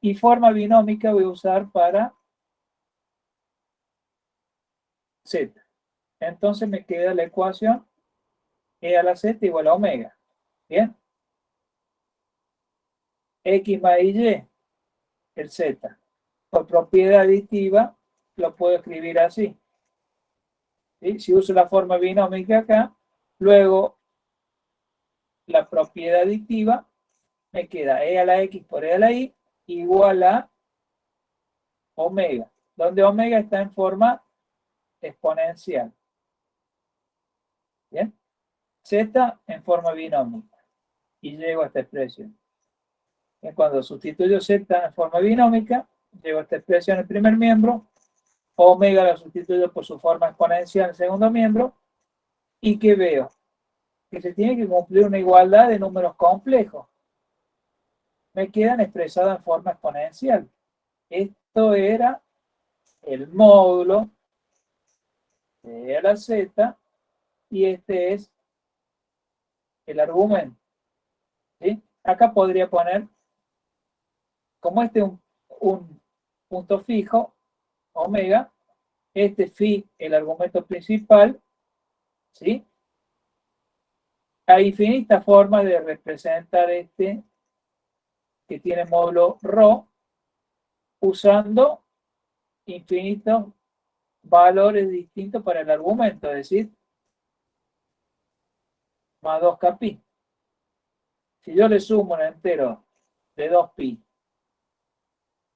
y forma binómica voy a usar para z. Entonces me queda la ecuación e a la z igual a omega. ¿Bien? X más y, el z. Por propiedad aditiva lo puedo escribir así. ¿Sí? Si uso la forma binómica acá, luego la propiedad aditiva me queda e a la x por e a la y igual a omega, donde omega está en forma exponencial. ¿Bien? Z en forma binómica. Y llego a esta expresión. Y cuando sustituyo Z en forma binómica, llego a esta expresión en el primer miembro, omega la sustituyo por su forma exponencial en el segundo miembro, y ¿qué veo? Que se tiene que cumplir una igualdad de números complejos. Me quedan expresados en forma exponencial. Esto era el módulo de E a la Z, y este es el argumento. ¿Sí? Acá podría poner, como este es un punto fijo, omega, este phi, el argumento principal, ¿sí? Hay infinitas formas de representar este que tiene módulo ρ usando infinitos valores distintos para el argumento, es decir, más 2kπ. Si yo le sumo un entero de 2pi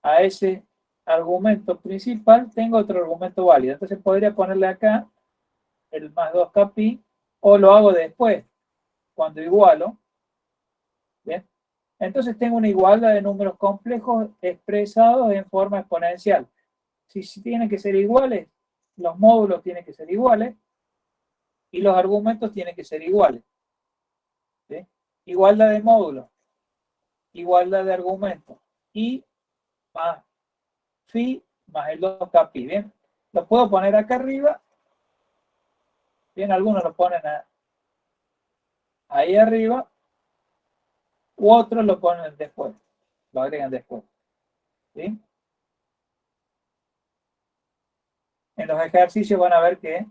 a ese argumento principal, tengo otro argumento válido. Entonces podría ponerle acá el más 2kπ, o lo hago después, cuando igualo. ¿Bien? Entonces tengo una igualdad de números complejos expresados en forma exponencial. Si tienen que ser iguales, los módulos tienen que ser iguales y los argumentos tienen que ser iguales. ¿Sí? Igualdad de módulos, igualdad de argumentos, y más phi más el 2kπ. Bien, lo puedo poner acá arriba. Bien, algunos lo ponen ahí arriba, u otros lo ponen después, lo agregan después. ¿Sí? En los ejercicios van a ver que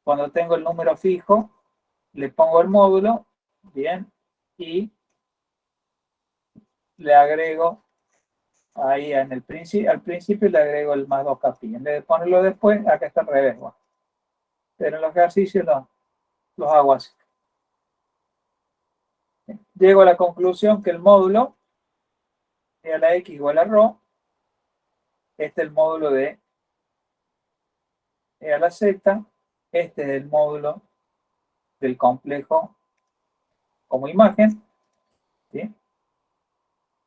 cuando tengo el número fijo, le pongo el módulo, bien, y le agrego ahí al principio le agrego el más 2kπ. En vez de ponerlo después, acá está al revés. Bueno. Pero en los ejercicios los hago así. Llego a la conclusión que el módulo E a la x igual a ρ. Este es el módulo de E a la z. Este es el módulo del complejo como imagen. ¿Sí?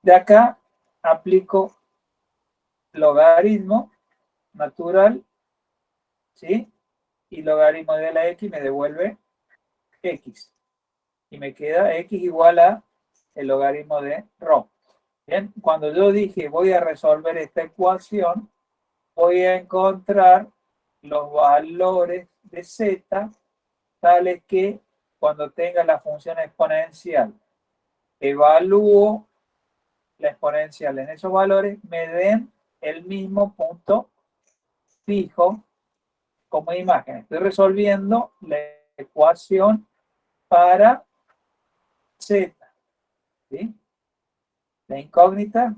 De acá aplico logaritmo natural, ¿sí? Y logaritmo de la x me devuelve x. Y me queda x igual a el logaritmo de ρ. Bien, cuando yo dije voy a resolver esta ecuación, voy a encontrar los valores de z tales que cuando tenga la función exponencial, evalúo la exponencial en esos valores, me den el mismo punto fijo como imagen. Estoy resolviendo la ecuación para z. ¿Sí? La incógnita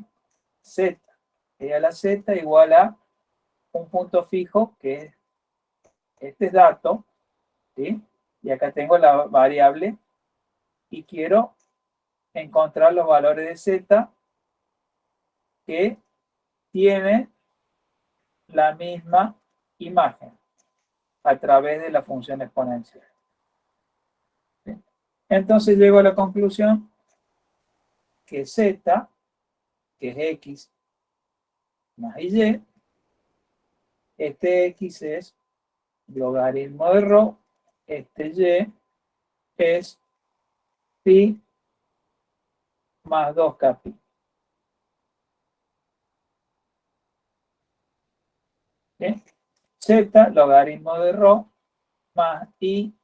z. E a la z igual a un punto fijo que es este dato. ¿Sí? Y acá tengo la variable y quiero encontrar los valores de z que tiene la misma imagen a través de la función exponencial. ¿Sí? Entonces llego a la conclusión que z, que es x más y, este x es logaritmo de ρ, este y es phi más 2kπ. ¿Sí? Z, logaritmo de ρ, más i,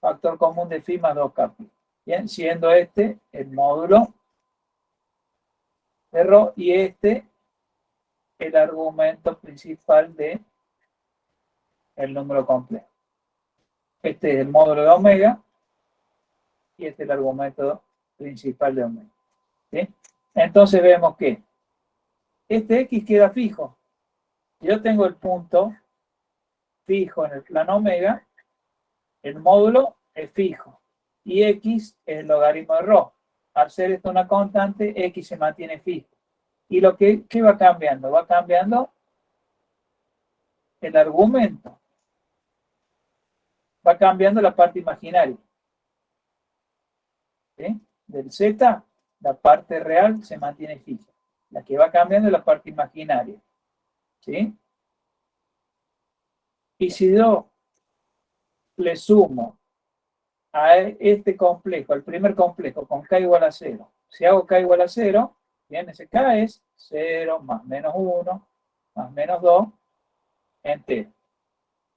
factor común de phi más 2kπ. Bien, siendo este el módulo de ρ y este el argumento principal de el número complejo. Este es el módulo de omega y este es el argumento principal de omega. ¿Sí? Entonces vemos que este x queda fijo. Yo tengo el punto fijo en el plano omega, el módulo es fijo y x es el logaritmo de ρ. Al ser esto una constante, x se mantiene fijo. ¿Y qué va cambiando? Va cambiando el argumento. Va cambiando la parte imaginaria. ¿Sí? Del z, la parte real se mantiene fija. La que va cambiando es la parte imaginaria. ¿Sí? Y si yo le sumo a este complejo, el primer complejo, con k igual a 0, si hago k igual a 0, bien, ese k es 0 más menos 1 más menos 2 entero.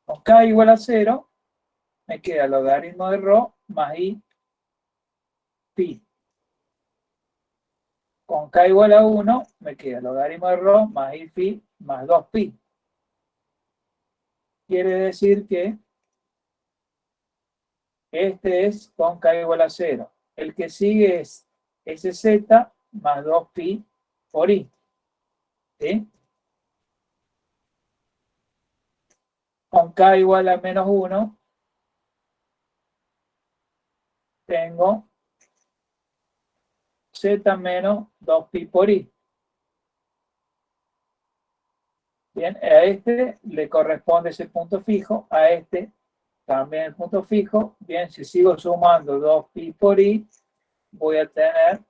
Con k igual a 0, me queda el logaritmo de ρ más i pi. Con k igual a 1, me queda el logaritmo de ρ más i pi más 2pi. Quiere decir que este es con k igual a 0. El que sigue es sz más 2pi por i. ¿Sí? Con k igual a menos 1, tengo z menos 2pi por i. Bien, a este le corresponde ese punto fijo, a este también el punto fijo. Bien, si sigo sumando 2pi por i, voy a tener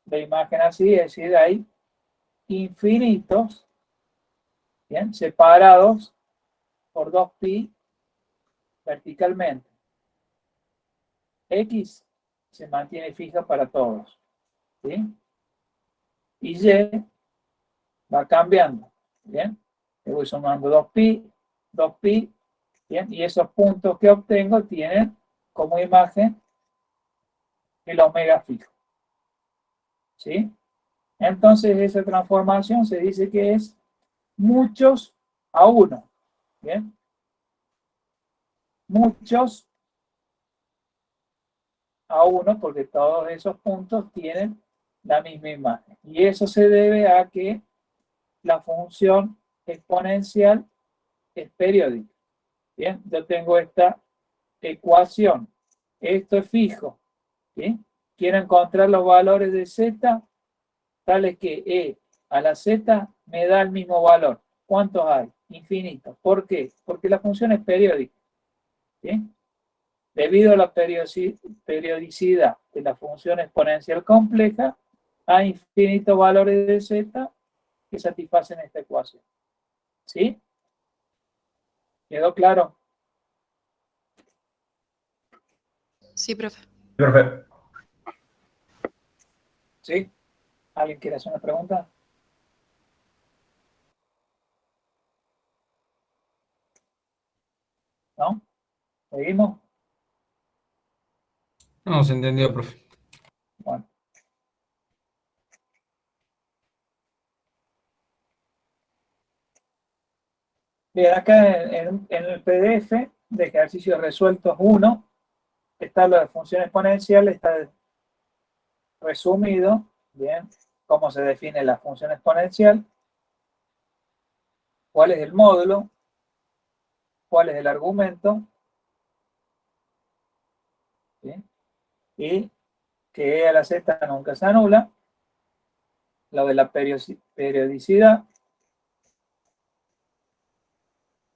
la imagen así, es decir, hay infinitos, bien, separados por 2pi verticalmente. X se mantiene fija para todos, ¿sí? Y Y va cambiando, ¿bien? Le voy sumando 2pi, 2pi, ¿bien? Y esos puntos que obtengo tienen como imagen el omega fijo, ¿sí? Entonces esa transformación se dice que es muchos a 1, ¿bien? Muchos a 1 porque todos esos puntos tienen la misma imagen. Y eso se debe a que la función exponencial es periódica. Bien, yo tengo esta ecuación. Esto es fijo. ¿Sí? Quiero encontrar los valores de z, tales que e a la z me da el mismo valor. ¿Cuántos hay? Infinitos. ¿Por qué? Porque la función es periódica. ¿Sí? Debido a la periodicidad de la función exponencial compleja, hay infinitos valores de z que satisfacen esta ecuación. ¿Sí? ¿Quedó claro? Sí, profe. Perfecto. ¿Sí? ¿Alguien quiere hacer una pregunta? ¿No? ¿Seguimos? No, se entendió, profe. Bueno. Bien, acá en el PDF de ejercicios resueltos 1 está la función exponencial, está resumido, bien, cómo se define la función exponencial, cuál es el módulo, cuál es el argumento, ¿sí? Y que e a la z nunca se anula, lo de la periodicidad.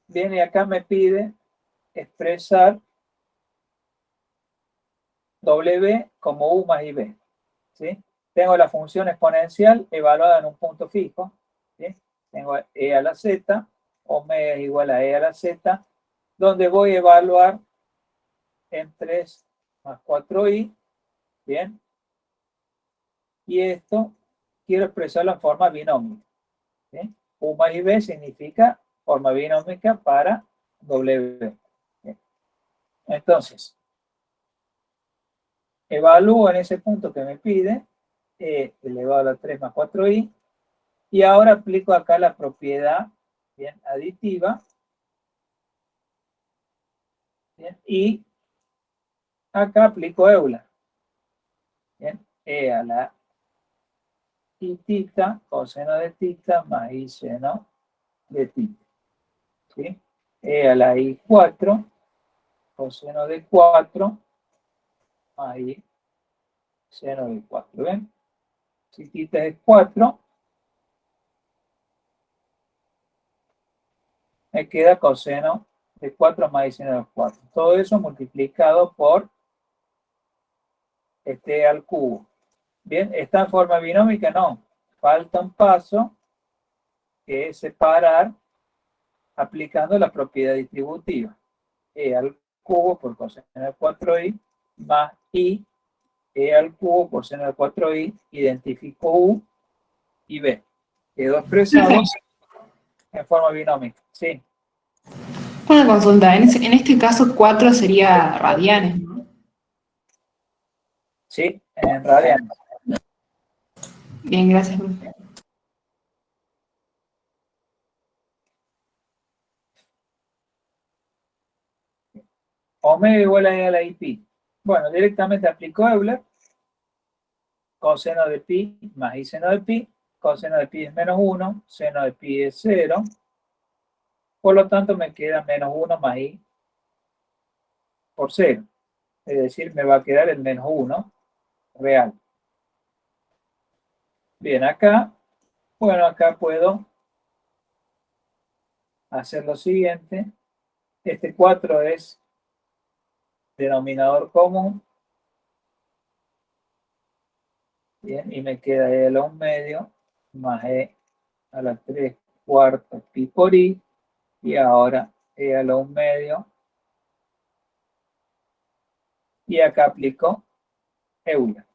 Bien, y acá me pide expresar W como U más IB. ¿Sí? Tengo la función exponencial evaluada en un punto fijo. ¿Sí? Tengo e a la z, omega es igual a e a la z, donde voy a evaluar en 3 más 4i. Bien. Y esto quiero expresarlo en forma binómica. ¿Sí? U más IB significa forma binómica para W. ¿Sí? Entonces, evalúo en ese punto que me pide e elevado a 3 más 4i, y ahora aplico acá la propiedad, bien, aditiva, bien, y acá aplico Euler, bien, e a la i tita, coseno de tita, más i seno de tita, ¿sí? E a la i4, coseno de 4, más i seno de 4, ¿ven? Si tita es 4, me queda coseno de 4 más y seno de 4. Todo eso multiplicado por e al cubo. Bien, ¿está en forma binómica? No. Falta un paso, que es separar aplicando la propiedad distributiva. E al cubo por coseno de 4i más i, e al cubo por seno de 4i, identifico u y b. Quedó expresado en forma binómica. Sí. Una consulta, en este caso 4 sería radianes, ¿no? Sí, en radianes. Bien, gracias, profe. Omega igual a e a la i pi. Bueno, directamente aplico Euler. Coseno de pi más i seno de pi. Coseno de pi es menos 1. Seno de pi es 0. Por lo tanto, me queda menos 1 más i por 0. Es decir, me va a quedar el menos 1 real. Bien, acá, bueno, acá puedo hacer lo siguiente. Este 4 es denominador común. Bien, y me queda e a la 1 medio más e a la 3 cuartos pi por i. Y ahora e a la 1 medio. Y acá aplico Euler.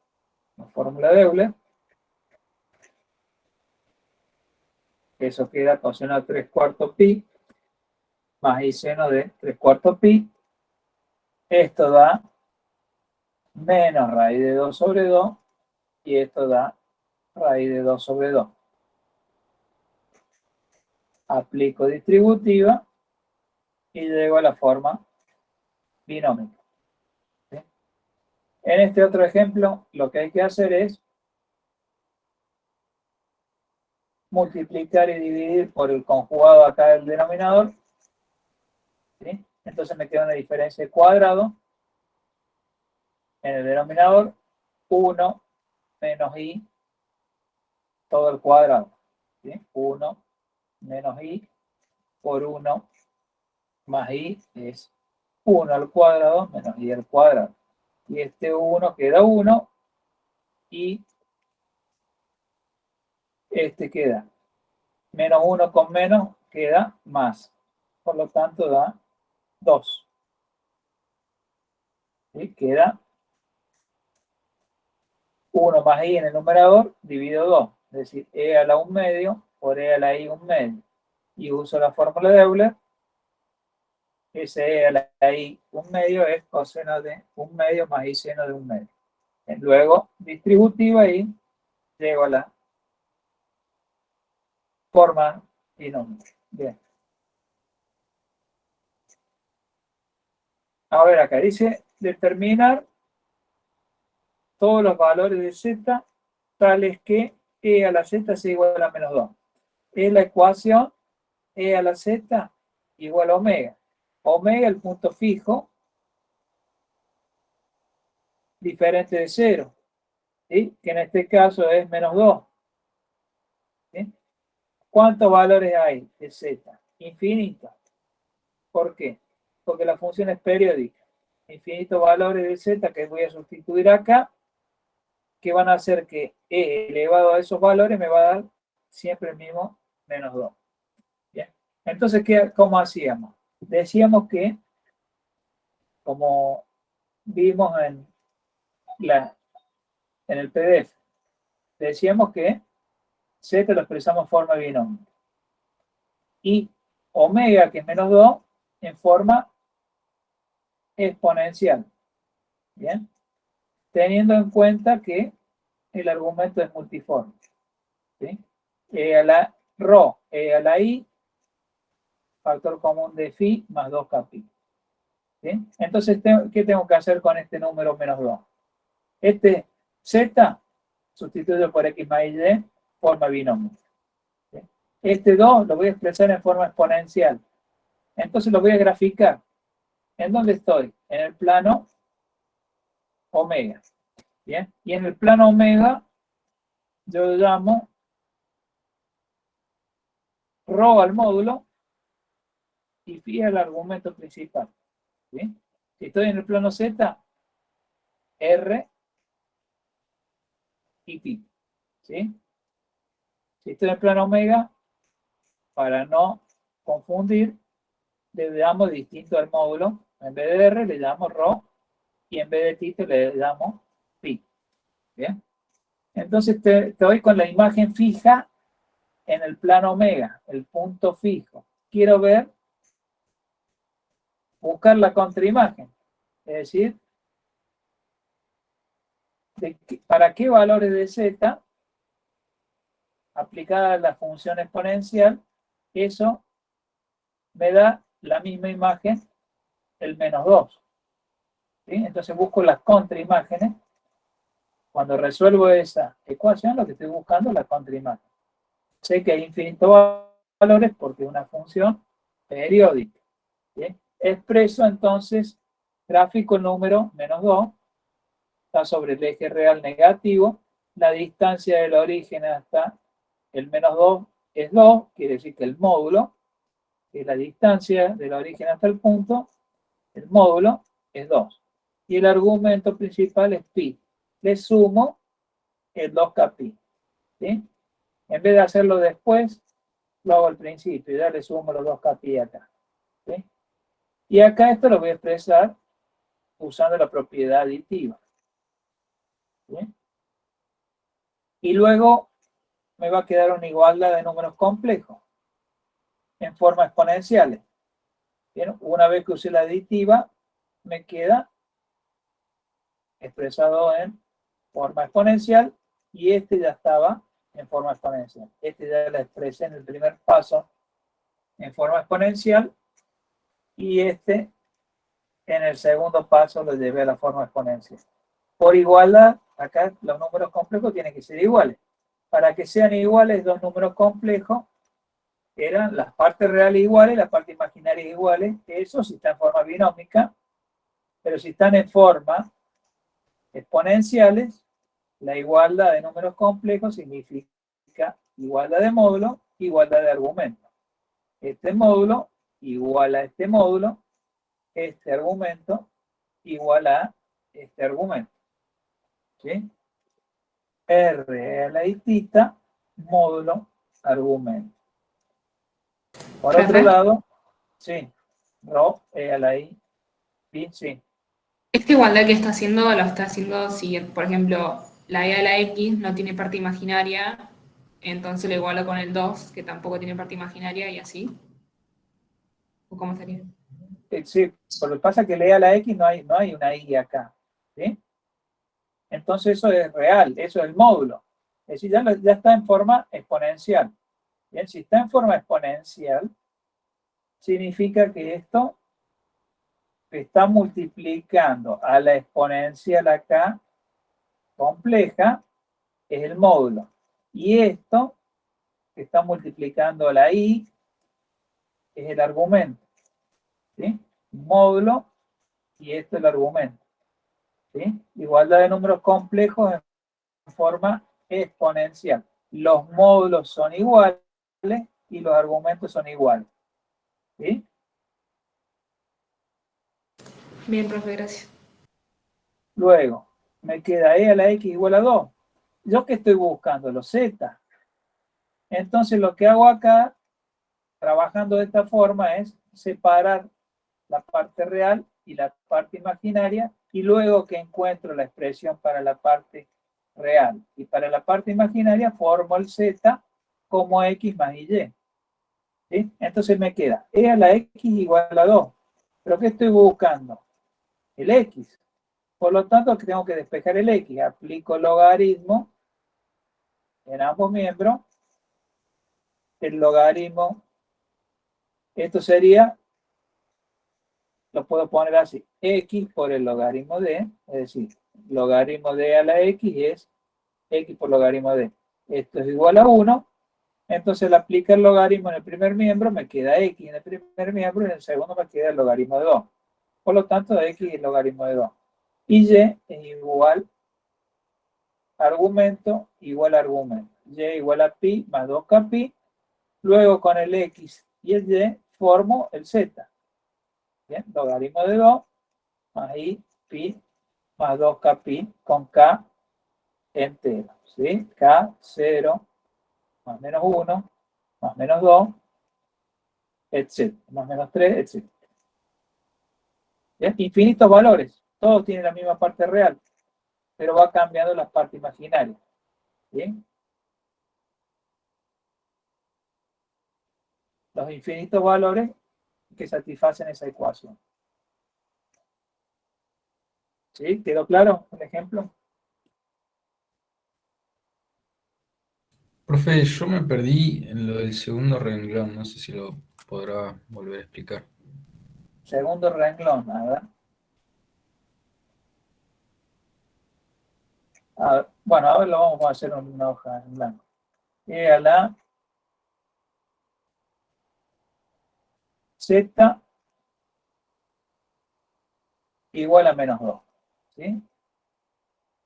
La fórmula de Euler. Eso queda coseno de 3 cuartos pi más i seno de 3 cuartos pi. Esto da menos raíz de 2 sobre 2. Y esto da raíz de 2 sobre 2. Aplico distributiva y llego a la forma binómica. ¿Sí? En este otro ejemplo, lo que hay que hacer es multiplicar y dividir por el conjugado acá del denominador. ¿Sí? Entonces me queda una diferencia de cuadrado. En el denominador, 1 menos i todo el cuadrado. ¿Sí? 1 menos i por 1 más i es 1 al cuadrado menos i al cuadrado. Y este 1 queda 1 y este queda menos 1 con menos queda más. Por lo tanto da 2. ¿Sí? Queda 1 más i en el numerador dividido 2. Es decir, e a la 1 medio por e a la i 1 medio. Y uso la fórmula de Euler. Ese e a la i 1 medio es coseno de 1 medio más i seno de 1 medio. Luego distributiva y llego a la forma binómica. Bien. A ver, acá dice determinar todos los valores de z tales que e a la z sea igual a menos 2. Es la ecuación e a la z igual a omega. Omega, el punto fijo, diferente de 0. ¿Sí? Que en este caso es menos 2. ¿Sí? ¿Cuántos valores hay de z? Infinito. ¿Por qué? Porque la función es periódica. Infinitos valores de z que voy a sustituir acá, que van a hacer que e elevado a esos valores me va a dar siempre el mismo menos 2. Bien. Entonces, ¿cómo hacíamos? Decíamos que, como vimos en el PDF, decíamos que z lo expresamos en forma binómica. Y omega, que es menos 2, en forma exponencial. Bien. Teniendo en cuenta que el argumento es multiforme. ¿Sí? E a la rho, e a la i, factor común de phi más 2 capi. ¿Sí? Entonces, ¿qué tengo que hacer con este número menos 2? Este z sustituyo por x más y, forma binomio. ¿Sí? Este 2 lo voy a expresar en forma exponencial. Entonces lo voy a graficar. ¿En dónde estoy? En el plano omega. ¿Bien? Y en el plano omega yo lo llamo rho al módulo y phi es el argumento principal. ¿Sí? Si estoy en el plano Z, R y pi. ¿Sí? Si estoy en el plano omega, para no confundir, le damos distinto al módulo. En vez de R le damos ρ y en vez de tito le damos pi. ¿Bien? Entonces estoy con la imagen fija en el plano omega, el punto fijo. Quiero buscar la contraimagen. Es decir, para qué valores de z aplicada la función exponencial, eso me da la misma imagen, el -2. ¿Sí? Entonces busco las contraimágenes. Cuando resuelvo esa ecuación, lo que estoy buscando es la contraimagen. Sé que hay infinitos valores porque es una función periódica. ¿Sí? Expreso entonces gráfico número -2, está sobre el eje real negativo, la distancia del origen hasta el -2 es 2, quiere decir que el módulo, que es la distancia del origen hasta el punto, el módulo es 2. Y el argumento principal es pi. Le sumo el 2kpi. ¿Sí? En vez de hacerlo después, lo hago al principio y ya le sumo los 2kpi acá. ¿Sí? Y acá esto lo voy a expresar usando la propiedad aditiva. ¿Sí? Y luego me va a quedar una igualdad de números complejos en forma exponenciales. ¿Bien? Una vez que use la aditiva, me queda expresado en forma exponencial y este ya estaba en forma exponencial. Este ya lo expresé en el primer paso en forma exponencial y este en el segundo paso lo llevé a la forma exponencial. Por igualdad, acá los números complejos tienen que ser iguales. Para que sean iguales dos números complejos, eran las partes reales iguales, las partes imaginarias iguales. Eso si está en forma binómica, pero si están en forma exponenciales, la igualdad de números complejos significa igualdad de módulo, igualdad de argumento. Este módulo igual a este módulo, este argumento igual a este argumento. ¿Sí? R a la I módulo argumento. Por otro lado, sí, ρ a la I, sí. Esta igualdad que está haciendo, lo está haciendo si, por ejemplo, la e a la x no tiene parte imaginaria, entonces lo igualo con el 2, que tampoco tiene parte imaginaria, y así. ¿O cómo sería? Sí, pero lo que pasa es que le a la x no hay una i acá. ¿Sí? Entonces eso es real, eso es el módulo. Es decir, ya está en forma exponencial. Bien, si está en forma exponencial, significa que esto está multiplicando a la exponencial acá, compleja, es el módulo. Y esto, que está multiplicando a la i, es el argumento. ¿Sí? Módulo, y esto es el argumento. ¿Sí? Igualdad de números complejos en forma exponencial. Los módulos son iguales y los argumentos son iguales. ¿Sí? Bien, profe, gracias. Luego, me queda e a la x igual a 2. ¿Yo qué estoy buscando? Los z. Entonces lo que hago acá, trabajando de esta forma, es separar la parte real y la parte imaginaria, y luego que encuentro la expresión para la parte real y para la parte imaginaria, formo el z como x más y. ¿Sí? Entonces me queda e a la x igual a 2. ¿Pero qué estoy buscando? El x. Por lo tanto, tengo que despejar el x. Aplico logaritmo en ambos miembros. El logaritmo, esto sería, lo puedo poner así, x por el logaritmo de, es decir, logaritmo de a la x es x por logaritmo de. Esto es igual a 1. Entonces le aplica el logaritmo en el primer miembro, me queda x en el primer miembro, y en el segundo me queda el logaritmo de 2. Por lo tanto, x es el logaritmo de 2. Y y es igual argumento igual argumento. Y igual a pi más 2kpi. Luego con el x y el y formo el z. Bien, logaritmo de 2 más i pi más 2k pi con k entero. ¿Sí? K, 0, más menos 1, más menos 2, etc. Más menos 3, etc. ¿Bien? Infinitos valores. Todos tienen la misma parte real, pero va cambiando la parte imaginaria. ¿Bien? Los infinitos valores que satisfacen esa ecuación. ¿Sí? ¿Quedó claro el ejemplo? Profe, yo me perdí en lo del segundo renglón, no sé si lo podrá volver a explicar. Segundo renglón, a ver. Bueno, ahora lo vamos a hacer en una hoja en blanco. Y a la z igual a menos 2. ¿Sí?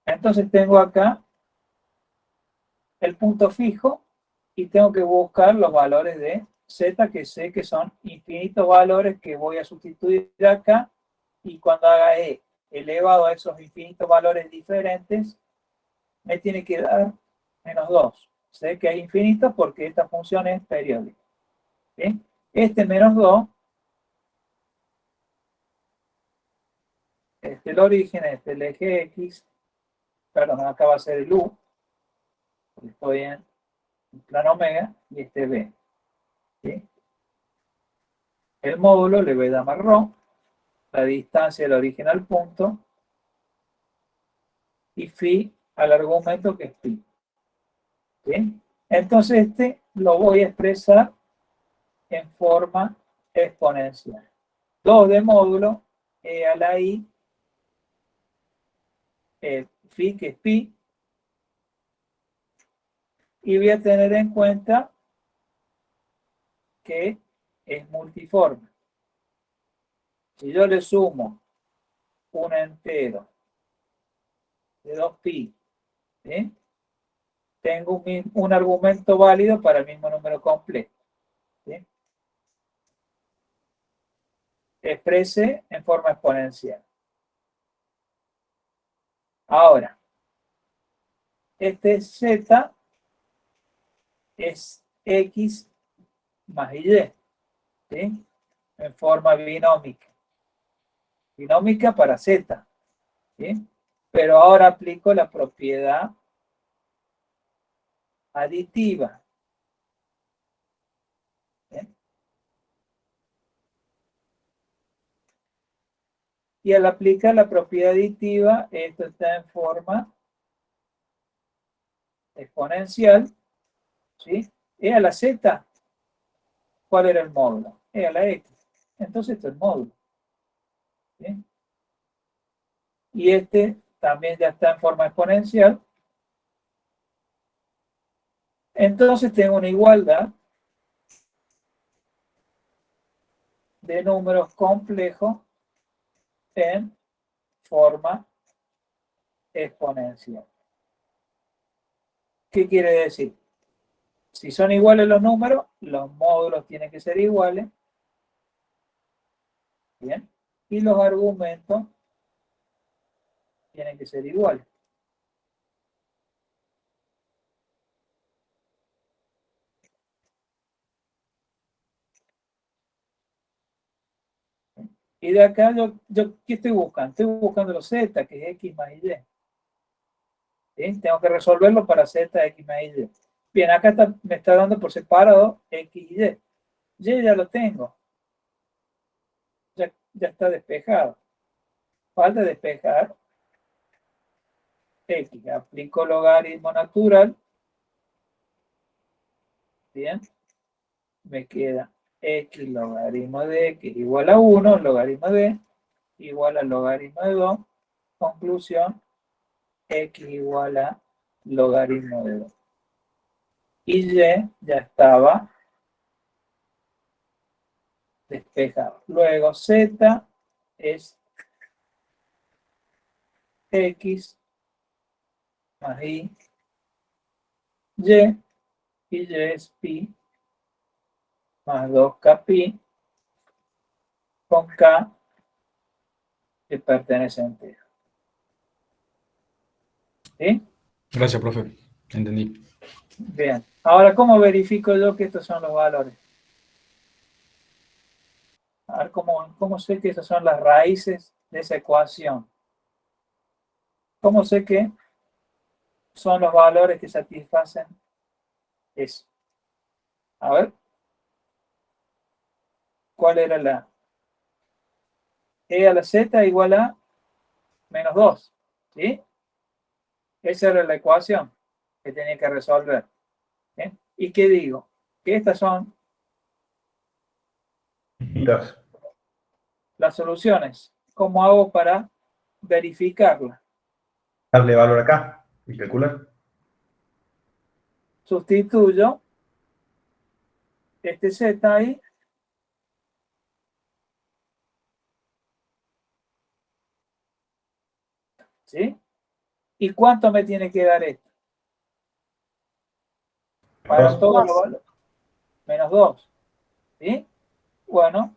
Entonces tengo acá el punto fijo y tengo que buscar los valores de z, que sé que son infinitos valores que voy a sustituir acá, y cuando haga e elevado a esos infinitos valores diferentes, me tiene que dar menos 2. Sé que hay infinitos porque esta función es periódica. ¿Sí? Este menos 2, el origen, el eje x, perdón, acá va a ser el u, porque estoy en el plano omega, y este b. ¿Sí? El módulo le voy a llamar ρ, la distancia del origen al punto, y phi al argumento, que es pi. ¿Sí? Entonces este lo voy a expresar en forma exponencial. 2 de módulo e a la i, phi, que es pi, y voy a tener en cuenta que es multiforme. Si yo le sumo un entero de 2pi, ¿sí? Tengo un argumento válido para el mismo número completo. ¿Sí? Exprese en forma exponencial. Ahora, este z es x más y, ¿sí? En forma binómica. Binómica para z, ¿sí? Pero ahora aplico la propiedad aditiva. ¿Sí? Y al aplicar la propiedad aditiva, esto está en forma exponencial, ¿sí? E a la z, ¿cuál era el módulo? E a la x. Entonces esto es el módulo. ¿Sí? Y este también ya está en forma exponencial. Entonces tengo una igualdad de números complejos en forma exponencial. ¿Qué quiere decir? Si son iguales los números, los módulos tienen que ser iguales. Bien. Y los argumentos tienen que ser iguales. Y de acá ¿qué estoy buscando? Estoy buscando los z, que es x más y. ¿Sí? Tengo que resolverlo para z, x más y. Bien, acá me está dando por separado x y y. Y ya lo tengo. Ya está despejado. Falta despejar x. Aplico logaritmo natural. Bien. Me queda x logaritmo de x igual a 1, logaritmo de igual a logaritmo de 2. Conclusión, x igual a logaritmo de 2. Y ya estaba despejado. Luego z es x más y es pi más 2k pi con K que pertenece a entero. ¿Sí? Gracias, profe. Entendí. Bien. Ahora, ¿cómo verifico yo que estos son los valores? A ver, ¿cómo sé que esas son las raíces de esa ecuación? ¿Cómo sé que son los valores que satisfacen eso? A ver. ¿Cuál era la? E a la Z igual a menos 2. ¿Sí? Esa era la ecuación que tenía que resolver. ¿Sí? ¿Y qué digo? Que estas son las soluciones. ¿Cómo hago para verificarla? Darle valor acá y calcular. Sustituyo este Z ahí. ¿Sí? ¿Y cuánto me tiene que dar esto? Para Dos. todos los valores. Menos 2. ¿Sí? Bueno,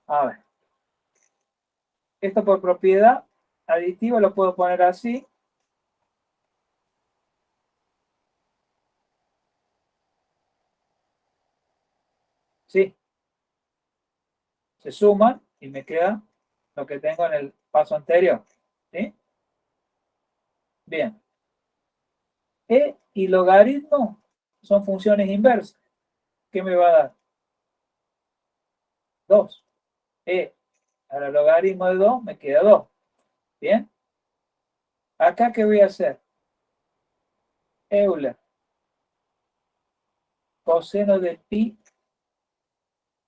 a ver. Esto por propiedad aditiva lo puedo poner así. ¿Sí? Se suman y me queda lo que tengo en el paso anterior. ¿Sí? Bien. E y logaritmo son funciones inversas. ¿Qué me va a dar? 2. E al logaritmo de 2 me queda 2. ¿Bien? Acá, ¿qué voy a hacer? Euler. Coseno de pi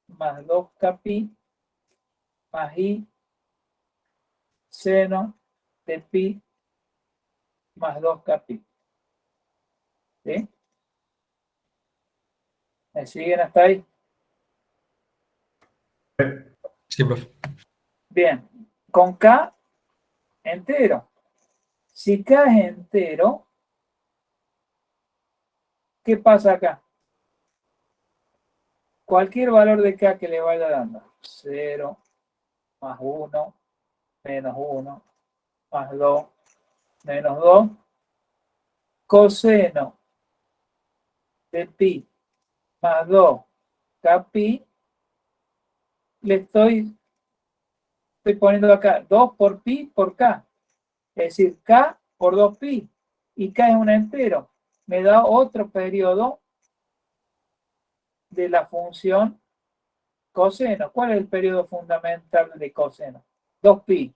más 2k pi más i seno de pi más 2k pi. ¿Sí? ¿Me siguen hasta ahí? Sí, profe. Bien. Con k entero. Si k es entero, ¿qué pasa acá? Cualquier valor de k que le vaya dando. 0, más 1, menos 1, más 2, menos 2. Coseno de pi más 2 k pi, le estoy poniendo acá 2 por pi por k. Es decir, k por 2 pi. Y k es un entero. Me da otro periodo de la función coseno. ¿Cuál es el periodo fundamental de coseno? 2 pi.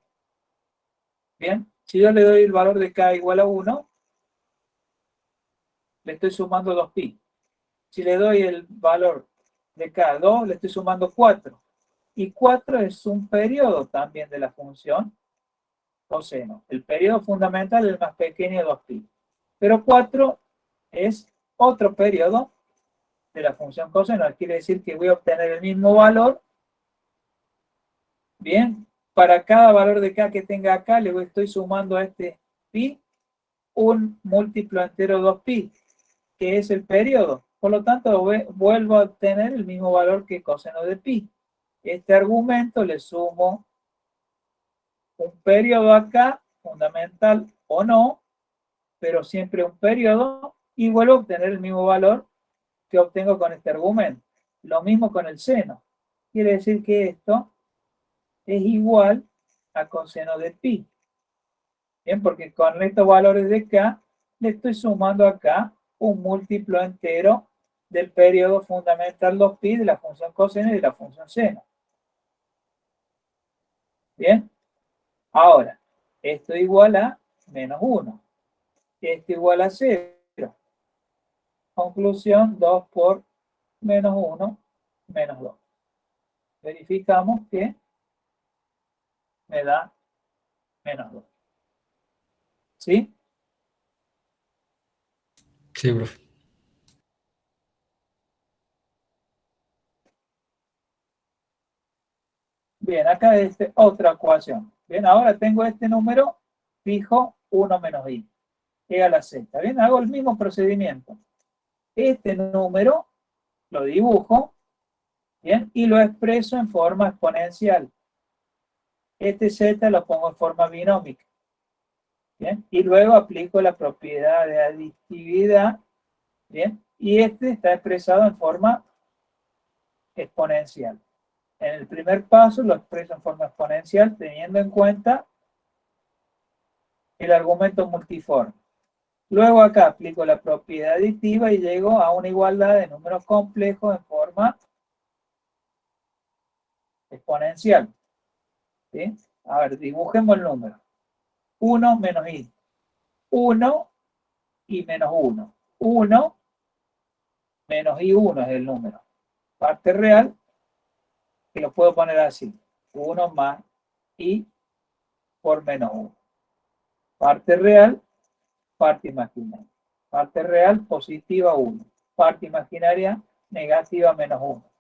Bien. Si yo le doy el valor de k igual a 1, le estoy sumando 2 pi. Si le doy el valor de k a 2, le estoy sumando 4. Y 4 es un periodo también de la función coseno. El periodo fundamental es el más pequeño de 2pi. Pero 4 es otro periodo de la función coseno. Quiere decir que voy a obtener el mismo valor. Bien, para cada valor de k que tenga acá, le estoy sumando a este pi un múltiplo entero 2pi, que es el periodo. Por lo tanto, vuelvo a obtener el mismo valor que coseno de pi. Este argumento le sumo un periodo acá, fundamental o no, pero siempre un periodo, y vuelvo a obtener el mismo valor que obtengo con este argumento. Lo mismo con el seno. Quiere decir que esto es igual a coseno de pi. Bien, porque con estos valores de k, le estoy sumando acá un múltiplo entero del periodo fundamental 2pi de la función coseno y de la función seno. Bien, ahora, esto igual a menos 1. Esto igual a 0. Conclusión, 2 por menos 1, menos 2. Verificamos que me da menos 2. ¿Sí? Sí, profe. Bien, acá es otra ecuación. Bien, ahora tengo este número fijo 1 menos i, e a la z. Bien, hago el mismo procedimiento. Este número lo dibujo Bien, y lo expreso en forma exponencial. Este z lo pongo en forma binómica. Bien, y luego aplico la propiedad de aditividad. Bien, y este está expresado en forma exponencial. En el primer paso lo expreso en forma exponencial teniendo en cuenta el argumento multiforme. Luego acá aplico la propiedad aditiva y llego a una igualdad de números complejos en forma exponencial. ¿Sí? A ver, dibujemos el número. 1 menos i. 1 y menos 1. 1 menos i1 es el número. Parte real, que lo puedo poner así. 1 más i por menos 1. Parte real, parte imaginaria. Parte real, positiva 1. Parte imaginaria, negativa menos 1.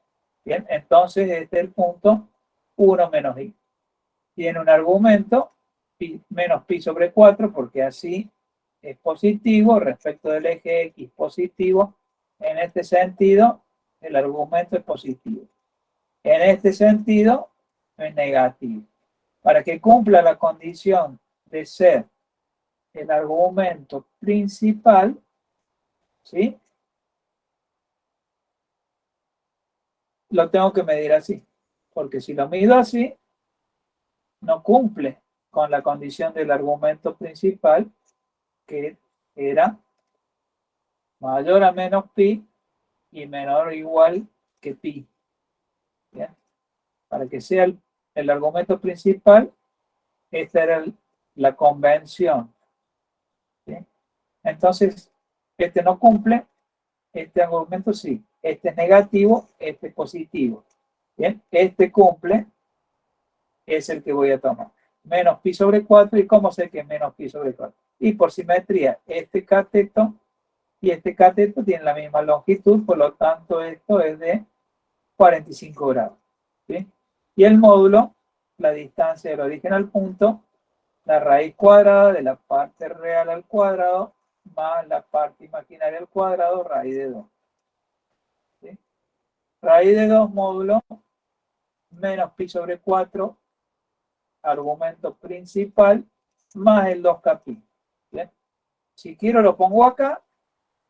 Bien, entonces este es el punto 1 menos i. Tiene un argumento menos pi sobre 4 porque así es positivo respecto del eje X positivo. En este sentido, el argumento es positivo. En este sentido, es negativo. Para que cumpla la condición de ser el argumento principal, ¿sí? Lo tengo que medir así. Porque si lo mido así, no cumple con la condición del argumento principal, que era mayor a menos pi y menor o igual que pi. ¿Bien? Para que sea el argumento principal, esta era la convención. ¿Bien? Entonces, este no cumple, este argumento sí. Este es negativo, este es positivo. ¿Bien? Este cumple, es el que voy a tomar. Menos pi sobre 4, ¿y cómo sé que es menos pi sobre 4? Y por simetría, este cateto y este cateto tienen la misma longitud, por lo tanto esto es de 45 grados. ¿Sí? Y el módulo, la distancia del origen al punto, la raíz cuadrada de la parte real al cuadrado más la parte imaginaria al cuadrado, raíz de 2. ¿Sí? Raíz de 2 módulo menos pi sobre 4, argumento principal, más el 2k pi. ¿Bien? Si quiero lo pongo acá,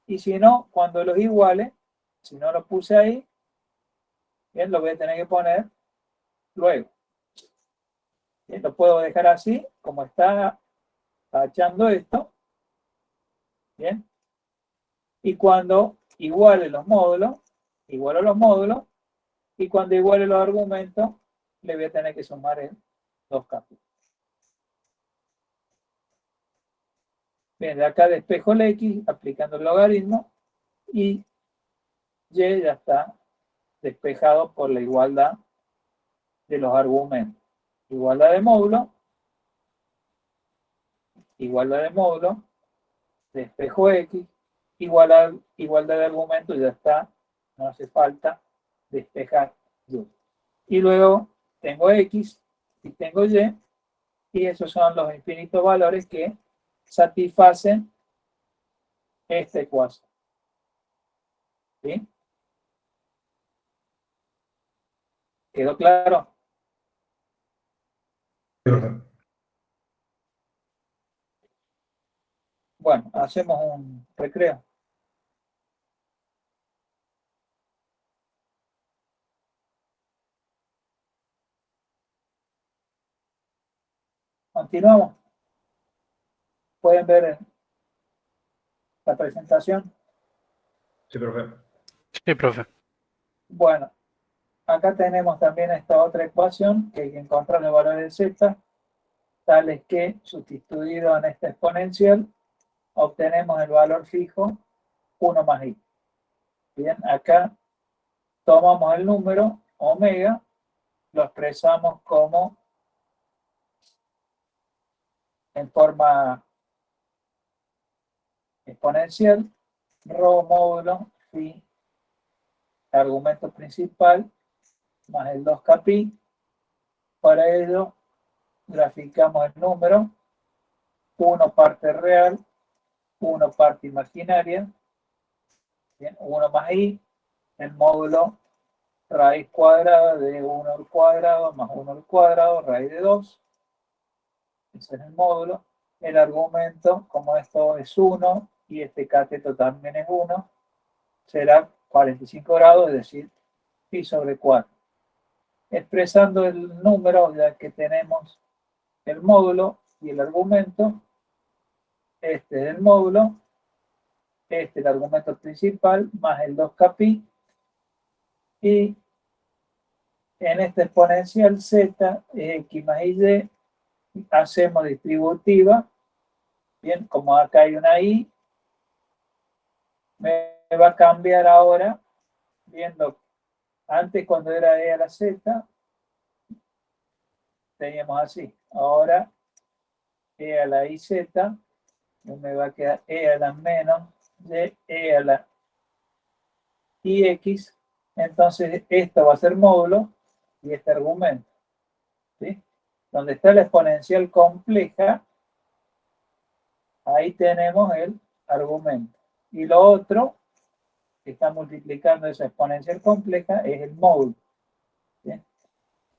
y si no, cuando los iguale, si no lo puse ahí, bien, lo voy a tener que poner luego. Bien, lo puedo dejar así, como está tachando esto. Bien. Y cuando iguale los módulos, igualo los módulos, y cuando iguale los argumentos, le voy a tener que sumar en 2k. Bien, de acá despejo el x, aplicando el logaritmo, y y ya está despejado por la igualdad de los argumentos. Igualdad de módulo, despejo x, igualdad de argumentos, ya está, no hace falta despejar y. Y luego tengo x y tengo y esos son los infinitos valores que satisfacen esta ecuación. ¿Sí? ¿Quedó claro? Sí, profe. Bueno, hacemos un recreo. Continuamos. Pueden ver la presentación. Sí, profe. Sí, profe. Bueno, acá tenemos también esta otra ecuación que hay que encontrar el valor de z, tales que sustituido en esta exponencial obtenemos el valor fijo 1 más i. Bien, acá tomamos el número omega, lo expresamos como en forma exponencial, rho módulo phi, argumento principal, más el 2k pi. Para ello, graficamos el número, 1 parte real, 1 parte imaginaria, bien, 1 más i, el módulo raíz cuadrada de 1 al cuadrado más 1 al cuadrado, raíz de 2. Ese es el módulo. El argumento, como esto es 1 y este cateto también es 1, será 45 grados, es decir, pi sobre 4. Expresando el número, ya que tenemos el módulo y el argumento, este es el módulo, este es el argumento principal, más el 2k pi, y en esta exponencial z, x más y, hacemos distributiva. Bien, como acá hay una i, me va a cambiar ahora, viendo, antes cuando era e a la z, teníamos así, ahora e a la iz, me va a quedar e a la menos de e a la ix, entonces esto va a ser módulo y este argumento, ¿sí? Donde está la exponencial compleja, ahí tenemos el argumento. Y lo otro, que está multiplicando esa exponencial compleja, es el módulo, ¿sí?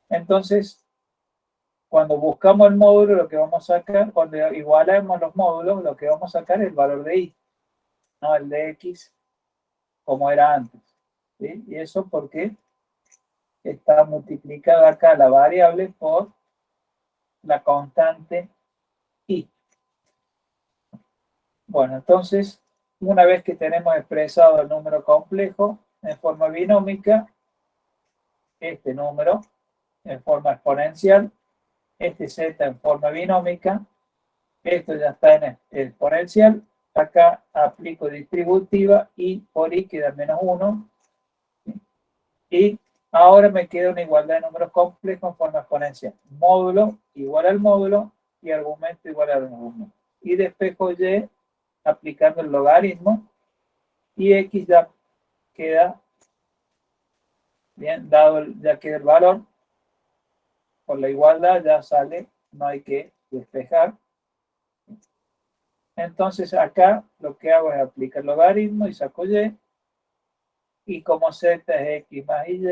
Entonces, cuando buscamos el módulo, lo que vamos a sacar, cuando igualamos los módulos, lo que vamos a sacar es el valor de y, no el de x, como era antes, ¿sí? Y eso porque está multiplicada acá la variable por la constante y. Bueno, entonces, una vez que tenemos expresado el número complejo en forma binómica, este número en forma exponencial, este z en forma binómica, esto ya está en exponencial, acá aplico distributiva y por y queda menos 1, y ahora me queda una igualdad de números complejos en forma exponencial. Módulo igual al módulo y argumento igual al argumento. Y despejo y aplicando el logaritmo y x ya queda, bien, dado ya queda el valor, por la igualdad ya sale, no hay que despejar. Entonces acá lo que hago es aplicar el logaritmo y saco y como z es x más y,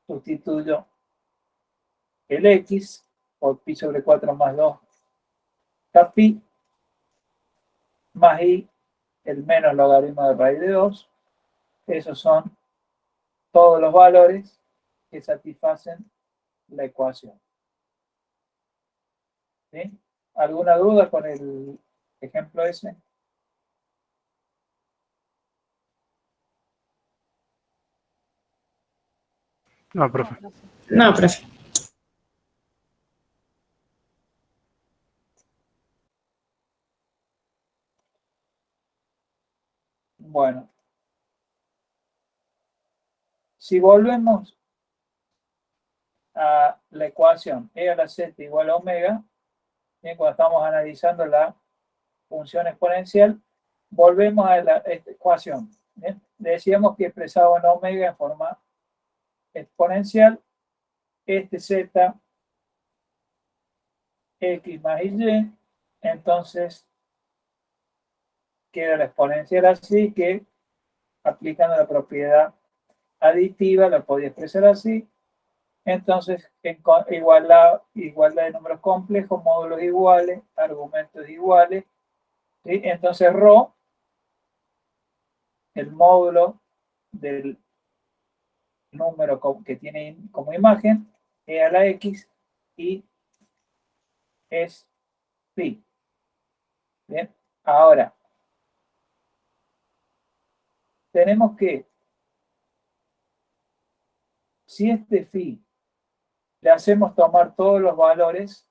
sustituyo el x por pi sobre 4 más 2 k pi más y, el menos logaritmo de raíz de 2. Esos son todos los valores que satisfacen la ecuación. ¿Sí? ¿Alguna duda con el ejemplo ese? No, profe. No, profe. Bueno, si volvemos a la ecuación e a la z igual a omega, bien, cuando estamos analizando la función exponencial, volvemos a esta ecuación. Bien, decíamos que expresaba en omega en forma exponencial, este z, x más y, entonces queda la exponencial así, que aplicando la propiedad aditiva la podía expresar así. Entonces, igualdad de números complejos, módulos iguales, argumentos iguales, ¿sí? Entonces, ρ, el módulo del número que tiene como imagen, e a la x, y es pi. Bien, ahora, tenemos que, si este phi le hacemos tomar todos los valores,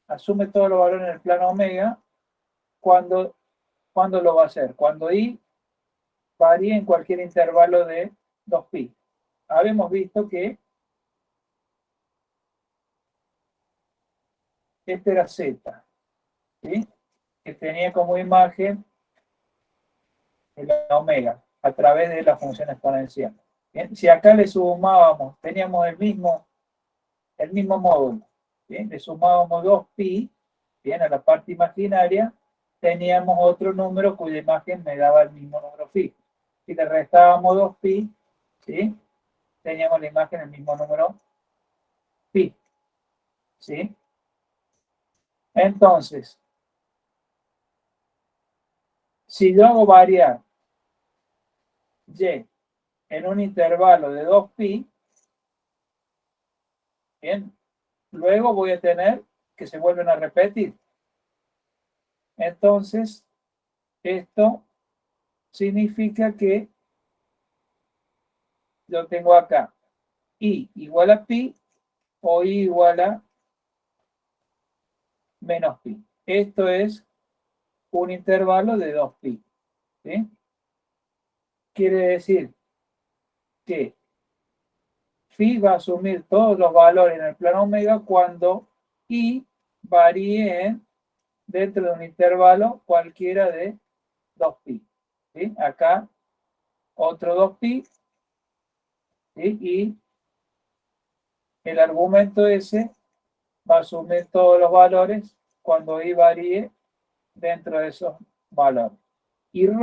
asume todos los valores en el plano omega, ¿cuándo lo va a hacer? Cuando i varía en cualquier intervalo de 2pi. Habíamos visto que este era z, ¿sí? Que tenía como imagen el omega a través de la función exponencial. Bien, si acá le sumábamos, teníamos el mismo módulo, ¿bien? Le sumábamos 2pi, bien, a la parte imaginaria, teníamos otro número cuya imagen me daba el mismo número fijo. Si le restábamos 2pi, ¿sí? Teníamos la imagen del mismo número pi, ¿sí? Entonces, si yo hago variar y en un intervalo de 2pi, bien, luego voy a tener que se vuelven a repetir. Entonces, esto significa que yo tengo acá i igual a pi o i igual a menos pi. Esto es un intervalo de 2pi. ¿Sí? Quiere decir que phi va a asumir todos los valores en el plano omega cuando i varíe dentro de un intervalo cualquiera de 2pi. ¿Sí? Acá otro 2pi, ¿sí? Y el argumento ese va a asumir todos los valores cuando i varíe dentro de esos valores. Y ρ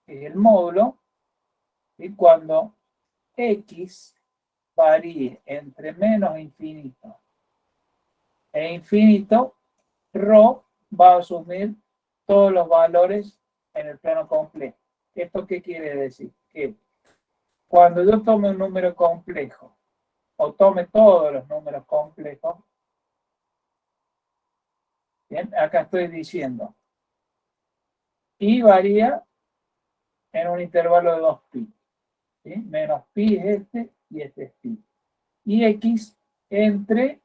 es el módulo, y cuando x varíe entre menos infinito e infinito, ρ va a asumir todos los valores en el plano complejo. ¿Esto qué quiere decir? Que cuando yo tome un número complejo o tome todos los números complejos, bien, acá estoy diciendo, y varía en un intervalo de 2pi. ¿Sí? Menos pi es este y este es pi. Y x entre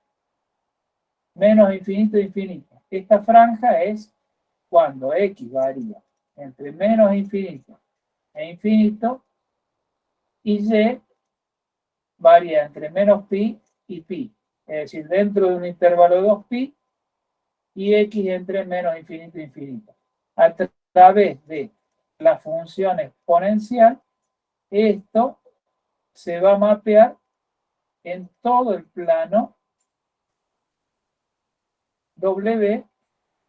menos infinito e infinito. Esta franja es cuando x varía entre menos infinito e infinito y y varía entre menos pi y pi. Es decir, dentro de un intervalo de 2pi y x entre menos infinito e infinito. A través de la función exponencial, esto se va a mapear en todo el plano W,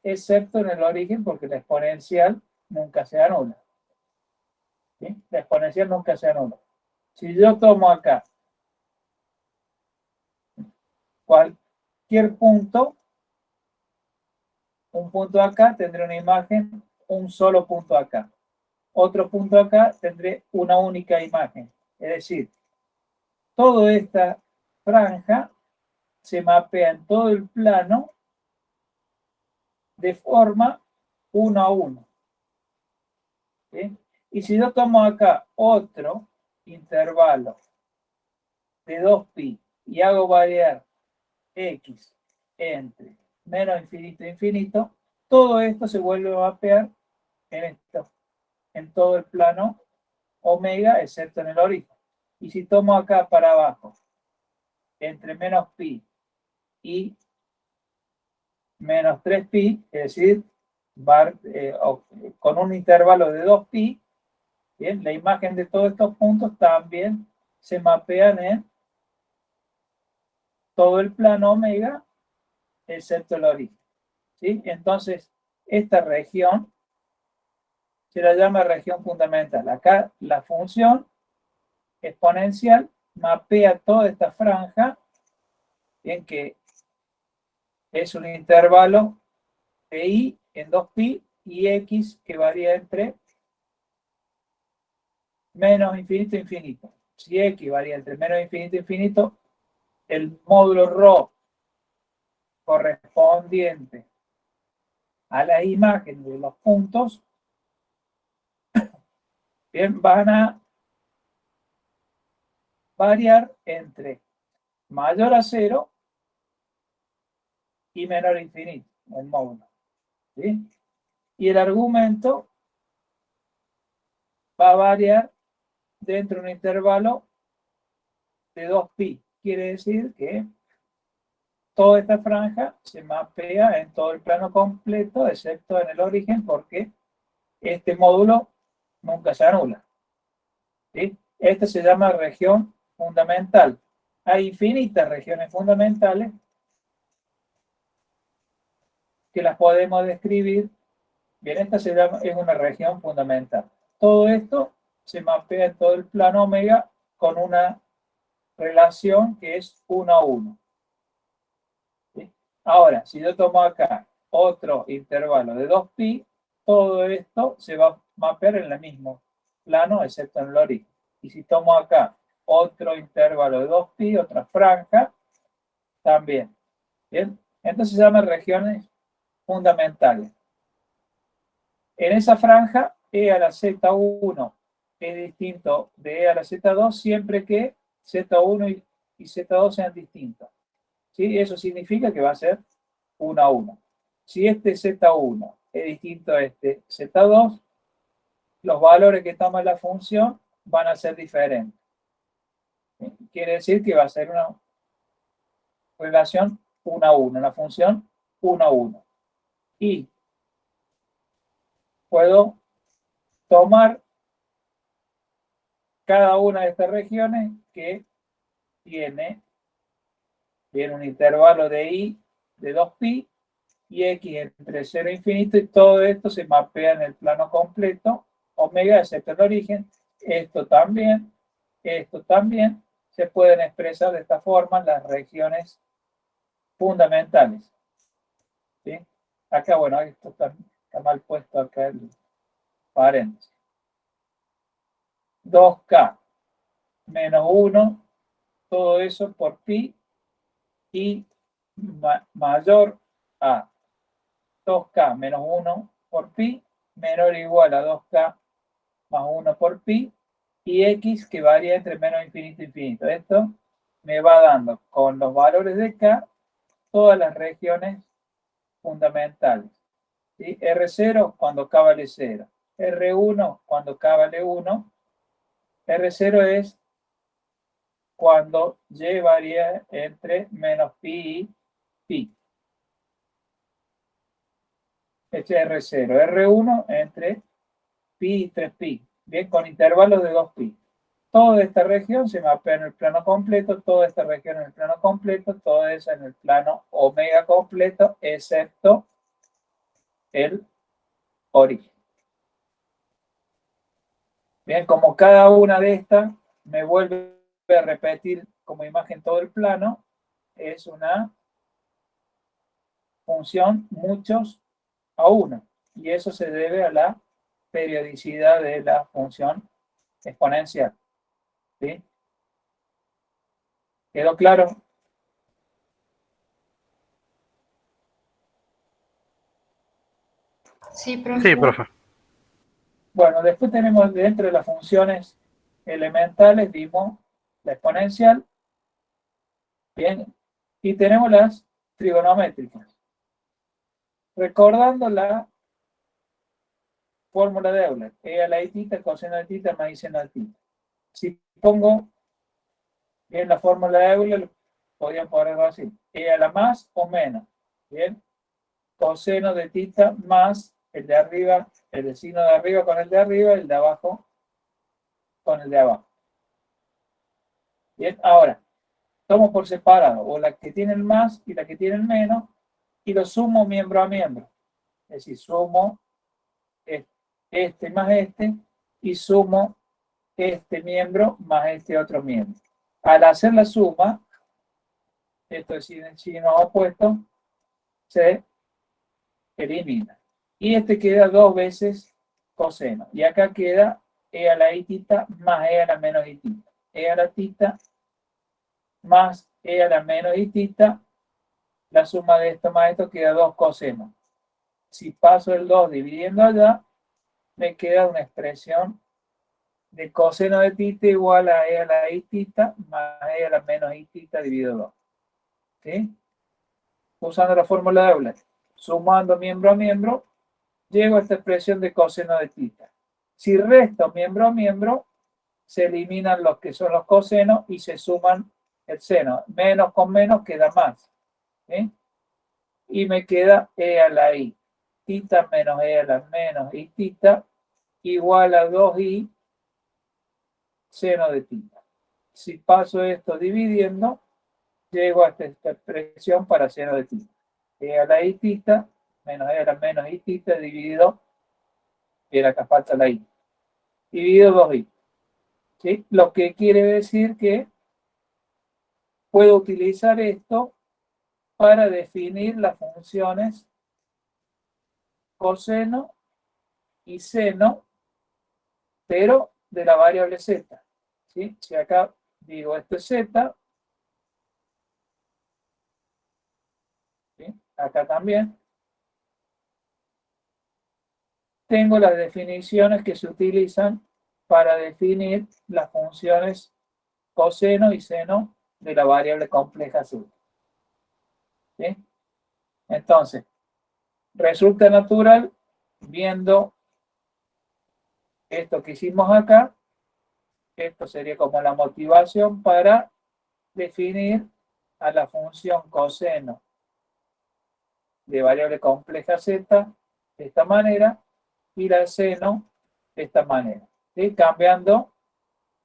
excepto en el origen, porque la exponencial nunca se anula. ¿Sí? La exponencial nunca se anula. Si yo tomo acá cualquier punto, un punto acá tendré una imagen, un solo punto acá. Otro punto acá tendré una única imagen. Es decir, toda esta franja se mapea en todo el plano de forma 1 a 1. ¿Sí? Y si yo tomo acá otro intervalo de 2pi y hago variar x entre menos infinito e infinito, todo esto se vuelve a mapear en todo el plano omega, excepto en el origen. Y si tomo acá para abajo, entre menos pi y menos 3pi, es decir, con un intervalo de 2pi, bien, la imagen de todos estos puntos también se mapean en todo el plano omega, excepto el origen. ¿Sí? Entonces, esta región se la llama región fundamental. Acá la función exponencial mapea toda esta franja en que es un intervalo de i en 2pi y x que varía entre menos infinito e infinito. Si x varía entre menos infinito e infinito, el módulo ρ correspondiente a la imagen de los puntos, bien, van a variar entre mayor a 0 y menor a infinito, el módulo. ¿Sí? Y el argumento va a variar dentro de un intervalo de 2pi. Quiere decir que toda esta franja se mapea en todo el plano completo, excepto en el origen, porque este módulo nunca se anula. ¿Sí? Este se llama región fundamental. Hay infinitas regiones fundamentales que las podemos describir Bien, esta es una región fundamental. Todo esto se mapea en todo el plano omega con una relación que es 1 a 1. ¿Sí? Ahora, si yo tomo acá otro intervalo de 2pi, todo esto se va a mapear en el mismo plano, excepto en el origen. Y si tomo acá otro intervalo de 2pi, otra franja, también. ¿Bien? Entonces se llaman regiones fundamentales. En esa franja, E a la Z1 es distinto de E a la Z2 siempre que Z1 y Z2 sean distintos. ¿Sí? Eso significa que va a ser 1 a 1. Si este Z1 es distinto a este Z2, los valores que toma la función van a ser diferentes. Quiere decir que va a ser una relación 1 a 1, una función 1 a 1. Y puedo tomar cada una de estas regiones que tiene un intervalo de i de 2pi y x entre 0 e infinito, y todo esto se mapea en el plano completo, omega excepto el origen. Esto también se pueden expresar de esta forma las regiones fundamentales. ¿Sí? Acá, bueno, esto está mal puesto acá el paréntesis. 2k menos 1, todo eso por pi, y mayor a 2k menos 1 por pi, menor o igual a 2k más 1 por pi, y x que varía entre menos infinito e infinito. Esto me va dando con los valores de k todas las regiones fundamentales. ¿Sí? R0 cuando k vale 0, R1 cuando k vale 1, R0 es cuando y varía entre menos pi y pi. Este es R0. R1 entre pi y 3pi. Bien, con intervalos de 2pi. Toda esta región se mapea en el plano completo, toda esta región en el plano completo, toda esa en el plano omega completo, excepto el origen. Bien, como cada una de estas me vuelve a repetir como imagen todo el plano, es una función muchos a 1. Y eso se debe a la periodicidad de la función exponencial. ¿Sí? ¿Quedó claro? Sí, profe. Sí, profe. Bueno, después tenemos dentro de las funciones elementales, vimos la exponencial. Bien. Y tenemos las trigonométricas. Recordando la fórmula de Euler, e a la i tita, coseno de tita más i seno de tita. Si pongo bien la fórmula de Euler, podrían ponerlo así: e a la más o menos, bien, coseno de tita más el de arriba, el vecino de arriba con el de arriba, el de abajo con el de abajo. Bien, ahora tomo por separado o la que tiene el más y la que tiene el menos y lo sumo miembro a miembro. Es decir, sumo este más este y sumo este miembro más este otro miembro. Al hacer la suma, esto es signo opuesto, se elimina. Y este queda 2 veces coseno. Y acá queda e a la i tita más e a la menos i tita. E a la tita más e a la menos i tita. La suma de esto más esto queda 2 coseno. Si paso el 2 dividiendo allá, me queda una expresión de coseno de tita igual a e a la i tita más e a la menos i tita dividido 2. ¿Sí? Usando la fórmula de Euler, sumando miembro a miembro, llego a esta expresión de coseno de tita. Si resto miembro a miembro, se eliminan los que son los cosenos y se suman el seno. Menos con menos queda más. ¿Sí? Y me queda e a la i tita menos e a la menos i tita igual a 2i seno de tita. Si paso esto dividiendo, llego a esta expresión para seno de tita. E a la i tita menos e a la menos i tita dividido Bien, acá falta la i. Dividido 2i. ¿Sí? Lo que quiere decir que puedo utilizar esto para definir las funciones coseno y seno, pero de la variable z. ¿Sí? Si acá digo esto es z, ¿sí? Acá también tengo las definiciones que se utilizan para definir las funciones coseno y seno de la variable compleja z. ¿Sí? Entonces, resulta natural, viendo esto que hicimos acá, esto sería como la motivación para definir a la función coseno de variable compleja z de esta manera y la seno de esta manera. ¿Sí? Cambiando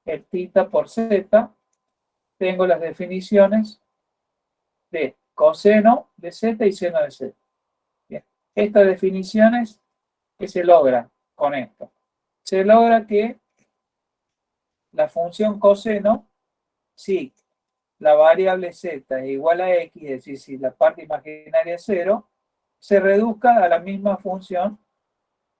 el θ por z, tengo las definiciones de coseno de z y seno de z. Bien. Estas definiciones que se logran con esto. Se logra que la función coseno, si la variable z es igual a x, es decir, si la parte imaginaria es 0, se reduzca a la misma función,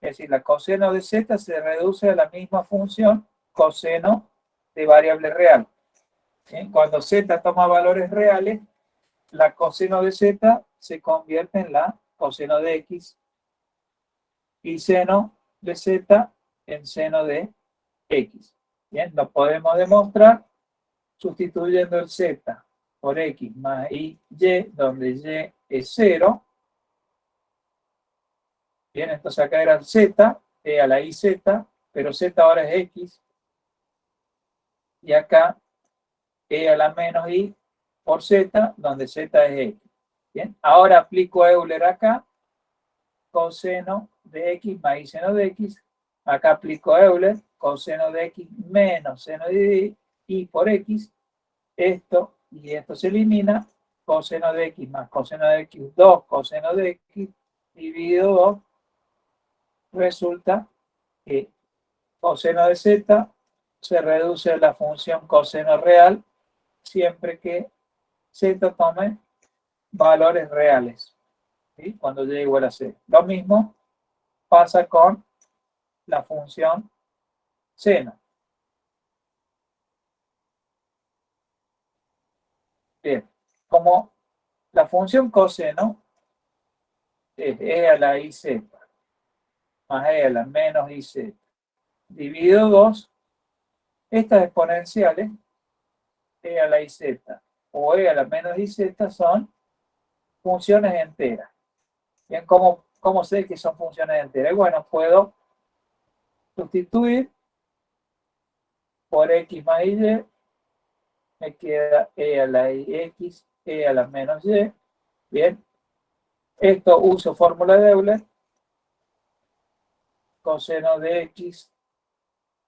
es decir, la coseno de z se reduce a la misma función coseno de variable real. ¿Sí? Cuando z toma valores reales, la coseno de z se convierte en la coseno de x y seno de z en seno de x. Bien, lo podemos demostrar sustituyendo el z por x más y, donde y es 0. Bien, entonces acá era el z, a la iz, pero z ahora es x. Y acá a la menos i por z, donde z es x. Bien, ahora aplico Euler acá, coseno de x más y seno de x. Acá aplico Euler, coseno de x menos seno de y por x. Esto y esto se elimina. Coseno de x más coseno de x, 2 coseno de x dividido 2. Resulta que coseno de z se reduce a la función coseno real siempre que z tome valores reales. ¿Sí? Cuando y igual a 0. Lo mismo pasa con la función seno. Bien, como la función coseno es e a la iz más e a la menos iz dividido 2, estas exponenciales, e a la iz o e a la menos iz, son funciones enteras. Bien, ¿cómo sé que son funciones enteras? Bueno, puedo sustituir por x más y, me queda e a la x, e a la menos y. Bien, esto uso fórmula de Euler, coseno de x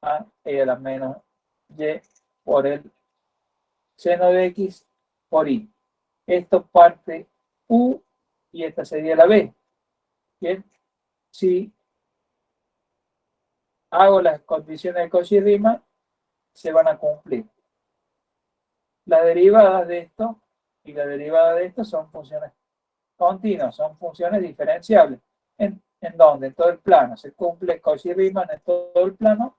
a e a la menos y por el seno de x por y. Esto parte u y esta sería la b. Bien, si hago las condiciones de Cauchy-Riemann, se van a cumplir. La derivada de esto y la derivada de esto son funciones continuas, son funciones diferenciables. ¿En dónde? En todo el plano. Se cumple Cauchy-Riemann en todo el plano,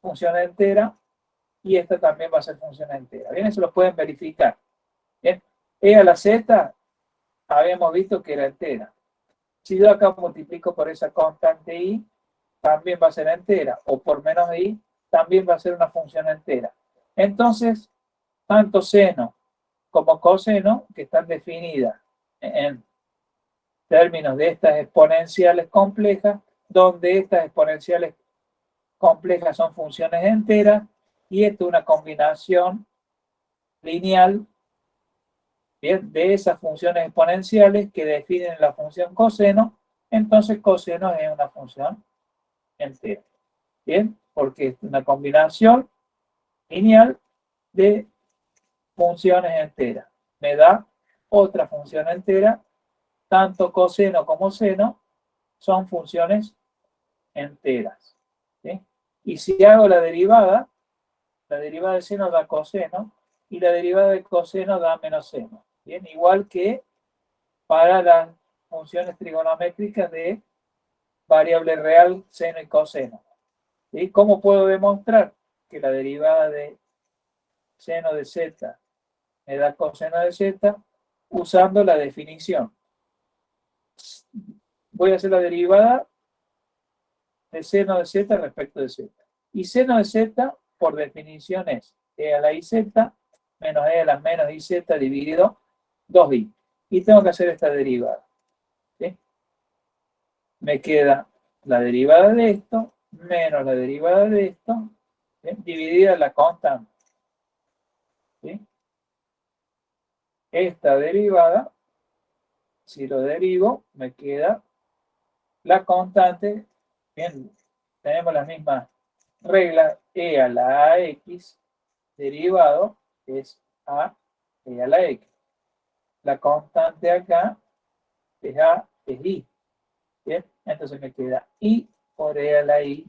función entera, y esta también va a ser función entera. Bien, eso lo pueden verificar. Bien, e a la z habíamos visto que era entera. Si yo acá multiplico por esa constante i, también va a ser entera, o por menos i, también va a ser una función entera. Entonces, tanto seno como coseno, que están definidas en términos de estas exponenciales complejas, donde estas exponenciales complejas son funciones enteras, y esto es una combinación lineal, ¿bien?, de esas funciones exponenciales que definen la función coseno. Entonces coseno es una función entera. Bien, porque es una combinación lineal de funciones enteras. Me da otra función entera. Tanto coseno como seno son funciones enteras. ¿Sí? Y si hago la derivada de seno da coseno, y la derivada de coseno da menos seno. Bien, igual que para las funciones trigonométricas de variable real, seno y coseno. ¿Sí? ¿Cómo puedo demostrar que la derivada de seno de z me da coseno de z? Usando la definición. Voy a hacer la derivada de seno de z respecto de z. Y seno de z, por definición, es e a la iz menos e a la menos iz dividido 2i. Y tengo que hacer esta derivada. ¿Sí? Me queda la derivada de esto menos la derivada de esto, ¿sí? Dividida la constante. ¿Sí? Esta derivada, si lo derivo, me queda la constante. Bien, tenemos las mismas reglas. E a la ax derivado es a e a la x. La constante acá es a, es i. ¿Bien? Entonces me queda i por e a la i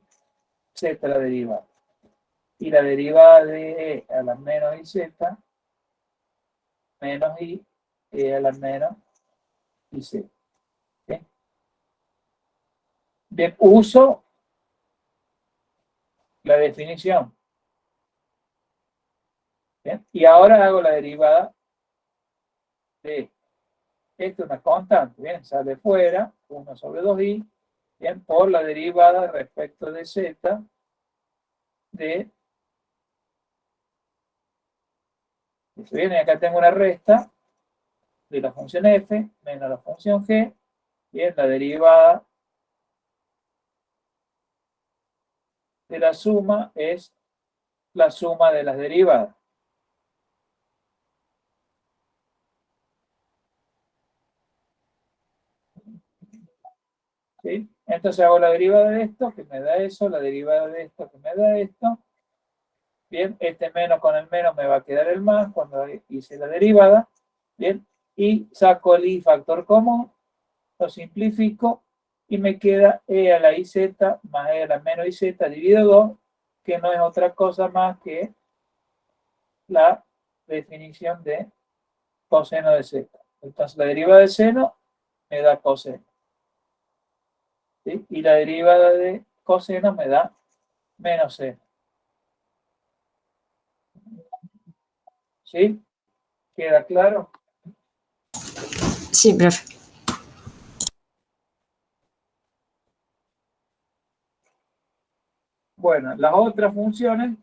z la derivada. Y la derivada de e a la menos iz menos i e a la menos iz. ¿Bien? Bien, uso la definición. ¿Bien? Y ahora hago la derivada de esto, es una constante. Bien, sale fuera 1 sobre 2i. Bien, por la derivada respecto de z de. Bien, acá tengo una resta de la función f menos la función g. Bien, la derivada de la suma es la suma de las derivadas. ¿Sí? Entonces hago la derivada de esto, que me da eso, la derivada de esto, que me da esto. Bien, este menos con el menos me va a quedar el más cuando hice la derivada. Bien, y saco el i factor común, lo simplifico y me queda e a la iz más e a la menos iz dividido 2, que no es otra cosa más que la definición de coseno de z. Entonces la derivada de seno me da coseno. ¿Sí? Y la derivada de coseno me da menos seno. ¿Sí? ¿Queda claro? Sí, profe. Bueno, las otras funciones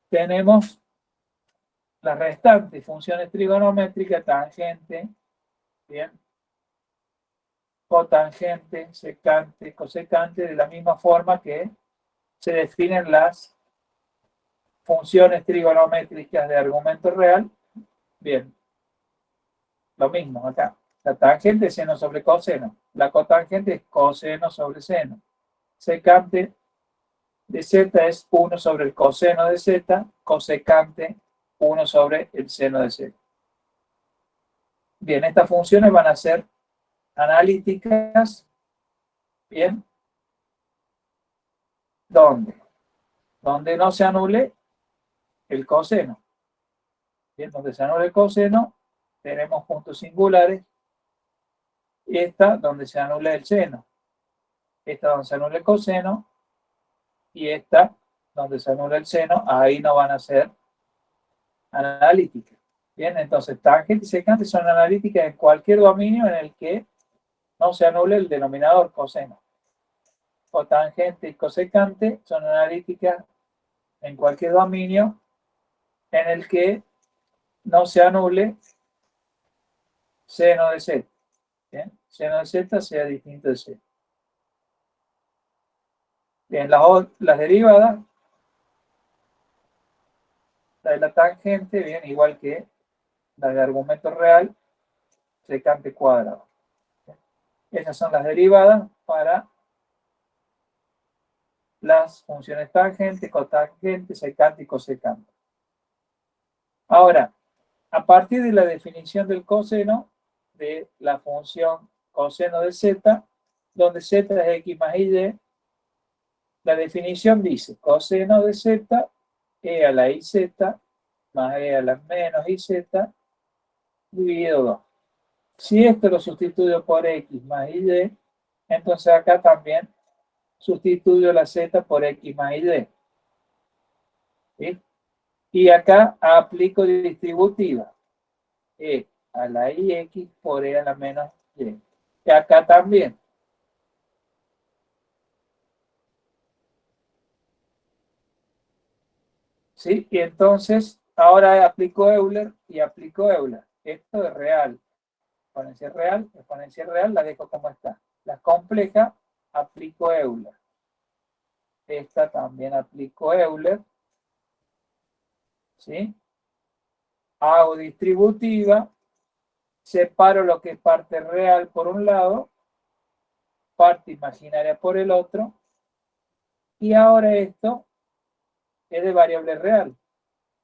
tenemos las restantes funciones trigonométricas, tangente, bien, cotangente, secante, cosecante, de la misma forma que se definen las funciones trigonométricas de argumento real. Bien, lo mismo acá. La tangente es seno sobre coseno. La cotangente es coseno sobre seno. Secante de z es 1 sobre el coseno de z, cosecante 1 sobre el seno de z. Bien, estas funciones van a ser analíticas. Bien. ¿Dónde? Donde no se anule el coseno. Bien, donde se anule el coseno, tenemos puntos singulares. Esta donde se anula el seno. Esta donde se anula el coseno. Y esta donde se anula el seno, ahí no van a ser analíticas. Bien, entonces tangente y secante son analíticas en cualquier dominio en el que no se anule el denominador coseno. Cotangente y cosecante son analíticas en cualquier dominio en el que no se anule seno de z. Bien, seno de z sea distinto de z. Bien, las derivadas, la de la tangente, bien, igual que la de argumento real, secante cuadrado. Esas son las derivadas para las funciones tangente, cotangente, secante y cosecante. Ahora, a partir de la definición del coseno, de la función coseno de z, donde z es x más y, la definición dice coseno de z, e a la iz más e a la menos iz dividido 2. Si esto lo sustituyo por x más y, entonces acá también sustituyo la z por x más y. ¿Sí? Y acá aplico distributiva. E a la ix por e a la menos y. Y acá también. ¿Sí? Y entonces, ahora aplico Euler y aplico Euler. Esto es real. Exponencial real la dejo como está. La compleja, aplico Euler. Esta también aplico Euler. ¿Sí? Hago distributiva. Separo lo que es parte real por un lado, parte imaginaria por el otro. Y ahora esto es de variable real,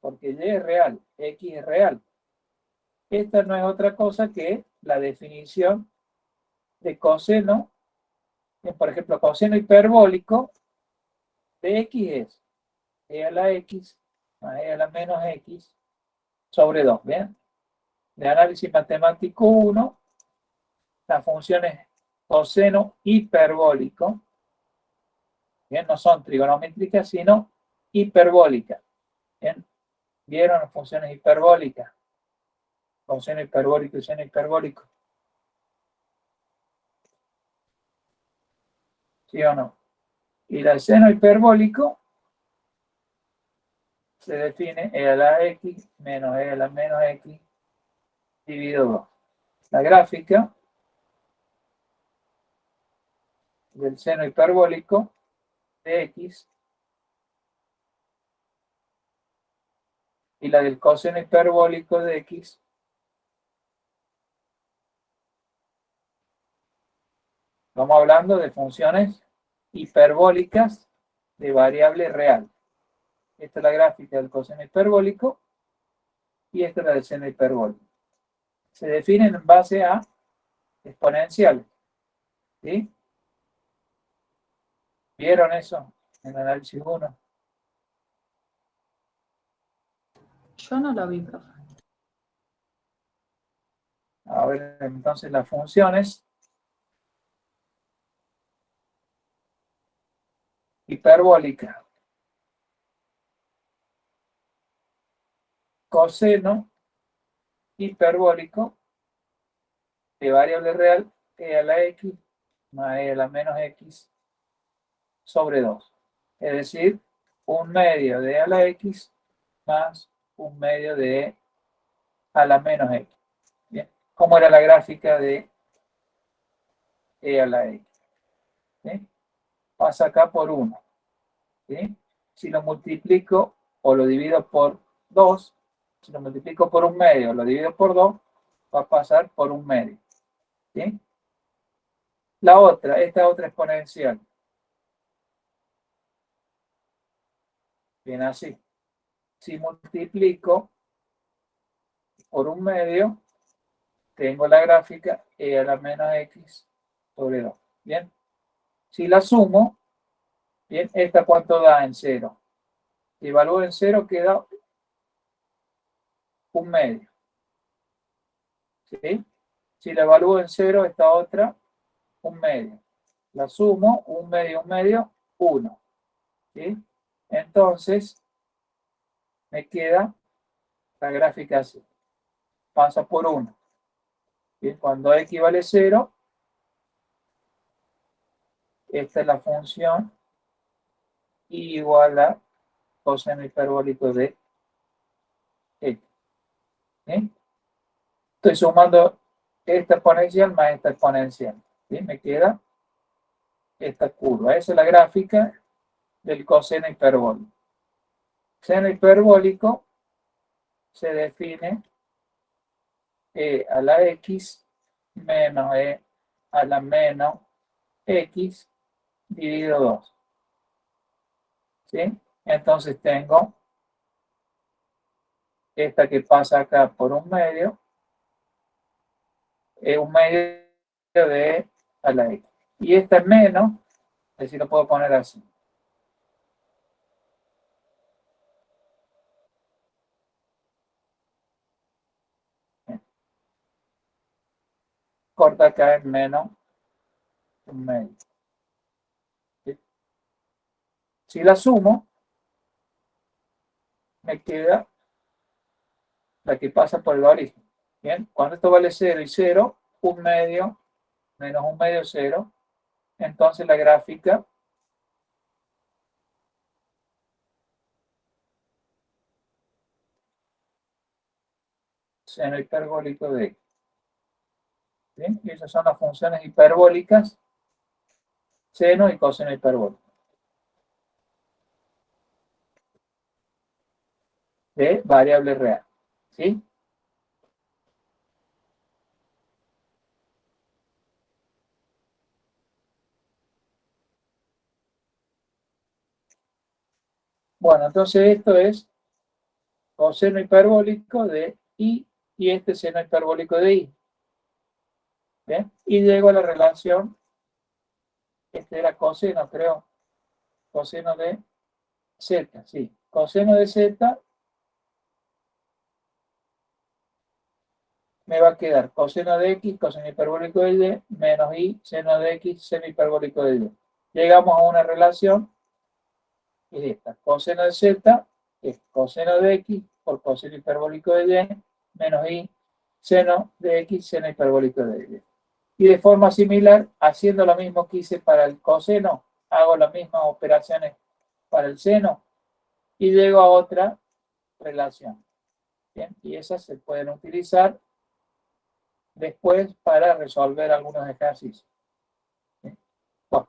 porque y es real, x es real. Esta no es otra cosa que la definición de coseno, por ejemplo, coseno hiperbólico de x es e a la x más e a la menos x sobre 2, ¿bien? De análisis matemático 1, la función es coseno hiperbólico, ¿bien? No son trigonométricas, sino hiperbólicas, ¿bien? ¿Vieron las funciones hiperbólicas? Coseno hiperbólico y seno hiperbólico. ¿Sí o no? Y el seno hiperbólico se define e a la x menos e a la menos x dividido 2. La gráfica del seno hiperbólico de x y la del coseno hiperbólico de x estamos hablando de funciones hiperbólicas de variable real. Esta es la gráfica del coseno hiperbólico y esta es la del seno hiperbólico. Se definen en base a exponenciales. ¿Sí? ¿Vieron eso en el análisis 1? Yo no lo vi, profe. A ver, entonces las funciones hiperbólicas. Coseno hiperbólico de variable real e a la x más e a la menos x sobre 2. Es decir, un medio de e a la x más un medio de e a la menos x. Bien. ¿Cómo era la gráfica de e a la x? ¿Sí? Pasa acá por 1. ¿Sí? Si lo multiplico o lo divido por 2, si lo multiplico por un medio o lo divido por 2, va a pasar por un medio. ¿Sí? La otra, esta otra exponencial. Bien así. Si multiplico por un medio, tengo la gráfica e a la menos x sobre 2. Bien. Si la sumo, bien, ¿esta cuánto da en 0? Si evalúo en 0, queda un medio. ¿Sí? Si la evalúo en 0, esta otra, un medio. La sumo, un medio, 1. ¿Sí? Entonces, me queda la gráfica así. Pasa por 1. ¿Sí? Cuando x vale 0, esta es la función igual a coseno hiperbólico de x. ¿Sí? Estoy sumando esta exponencial más esta exponencial. ¿Sí? Me queda esta curva. Esa es la gráfica del coseno hiperbólico. Seno hiperbólico se define e a la x menos e a la menos x dividido 2. ¿Sí? Entonces tengo esta que pasa acá por un medio de e a la x. y esta es menos, es decir, lo puedo poner así. Corta acá en menos un medio. ¿Sí? Si la sumo, me queda la que pasa por el origen. Bien, cuando esto vale 0 y 0, un medio menos un medio 0, entonces la gráfica seno hiperbólico de x. ¿Bien? Y esas son las funciones hiperbólicas, seno y coseno hiperbólico de variable real. ¿Sí? Bueno, entonces esto es coseno hiperbólico de i y este seno hiperbólico de i. ¿Bien? Y llego a la relación, este era coseno, creo, coseno de z, sí, coseno de z me va a quedar coseno de x, coseno hiperbólico de y, menos i, seno de x, seno hiperbólico de y. Llegamos a una relación, y esta, coseno de z es coseno de x por coseno hiperbólico de y, menos i, seno de x, seno hiperbólico de y. Y de forma similar, haciendo lo mismo que hice para el coseno, hago las mismas operaciones para el seno y llego a otra relación. Bien, y esas se pueden utilizar después para resolver algunos ejercicios. Bien. Bueno,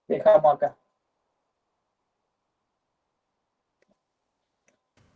dejamos acá.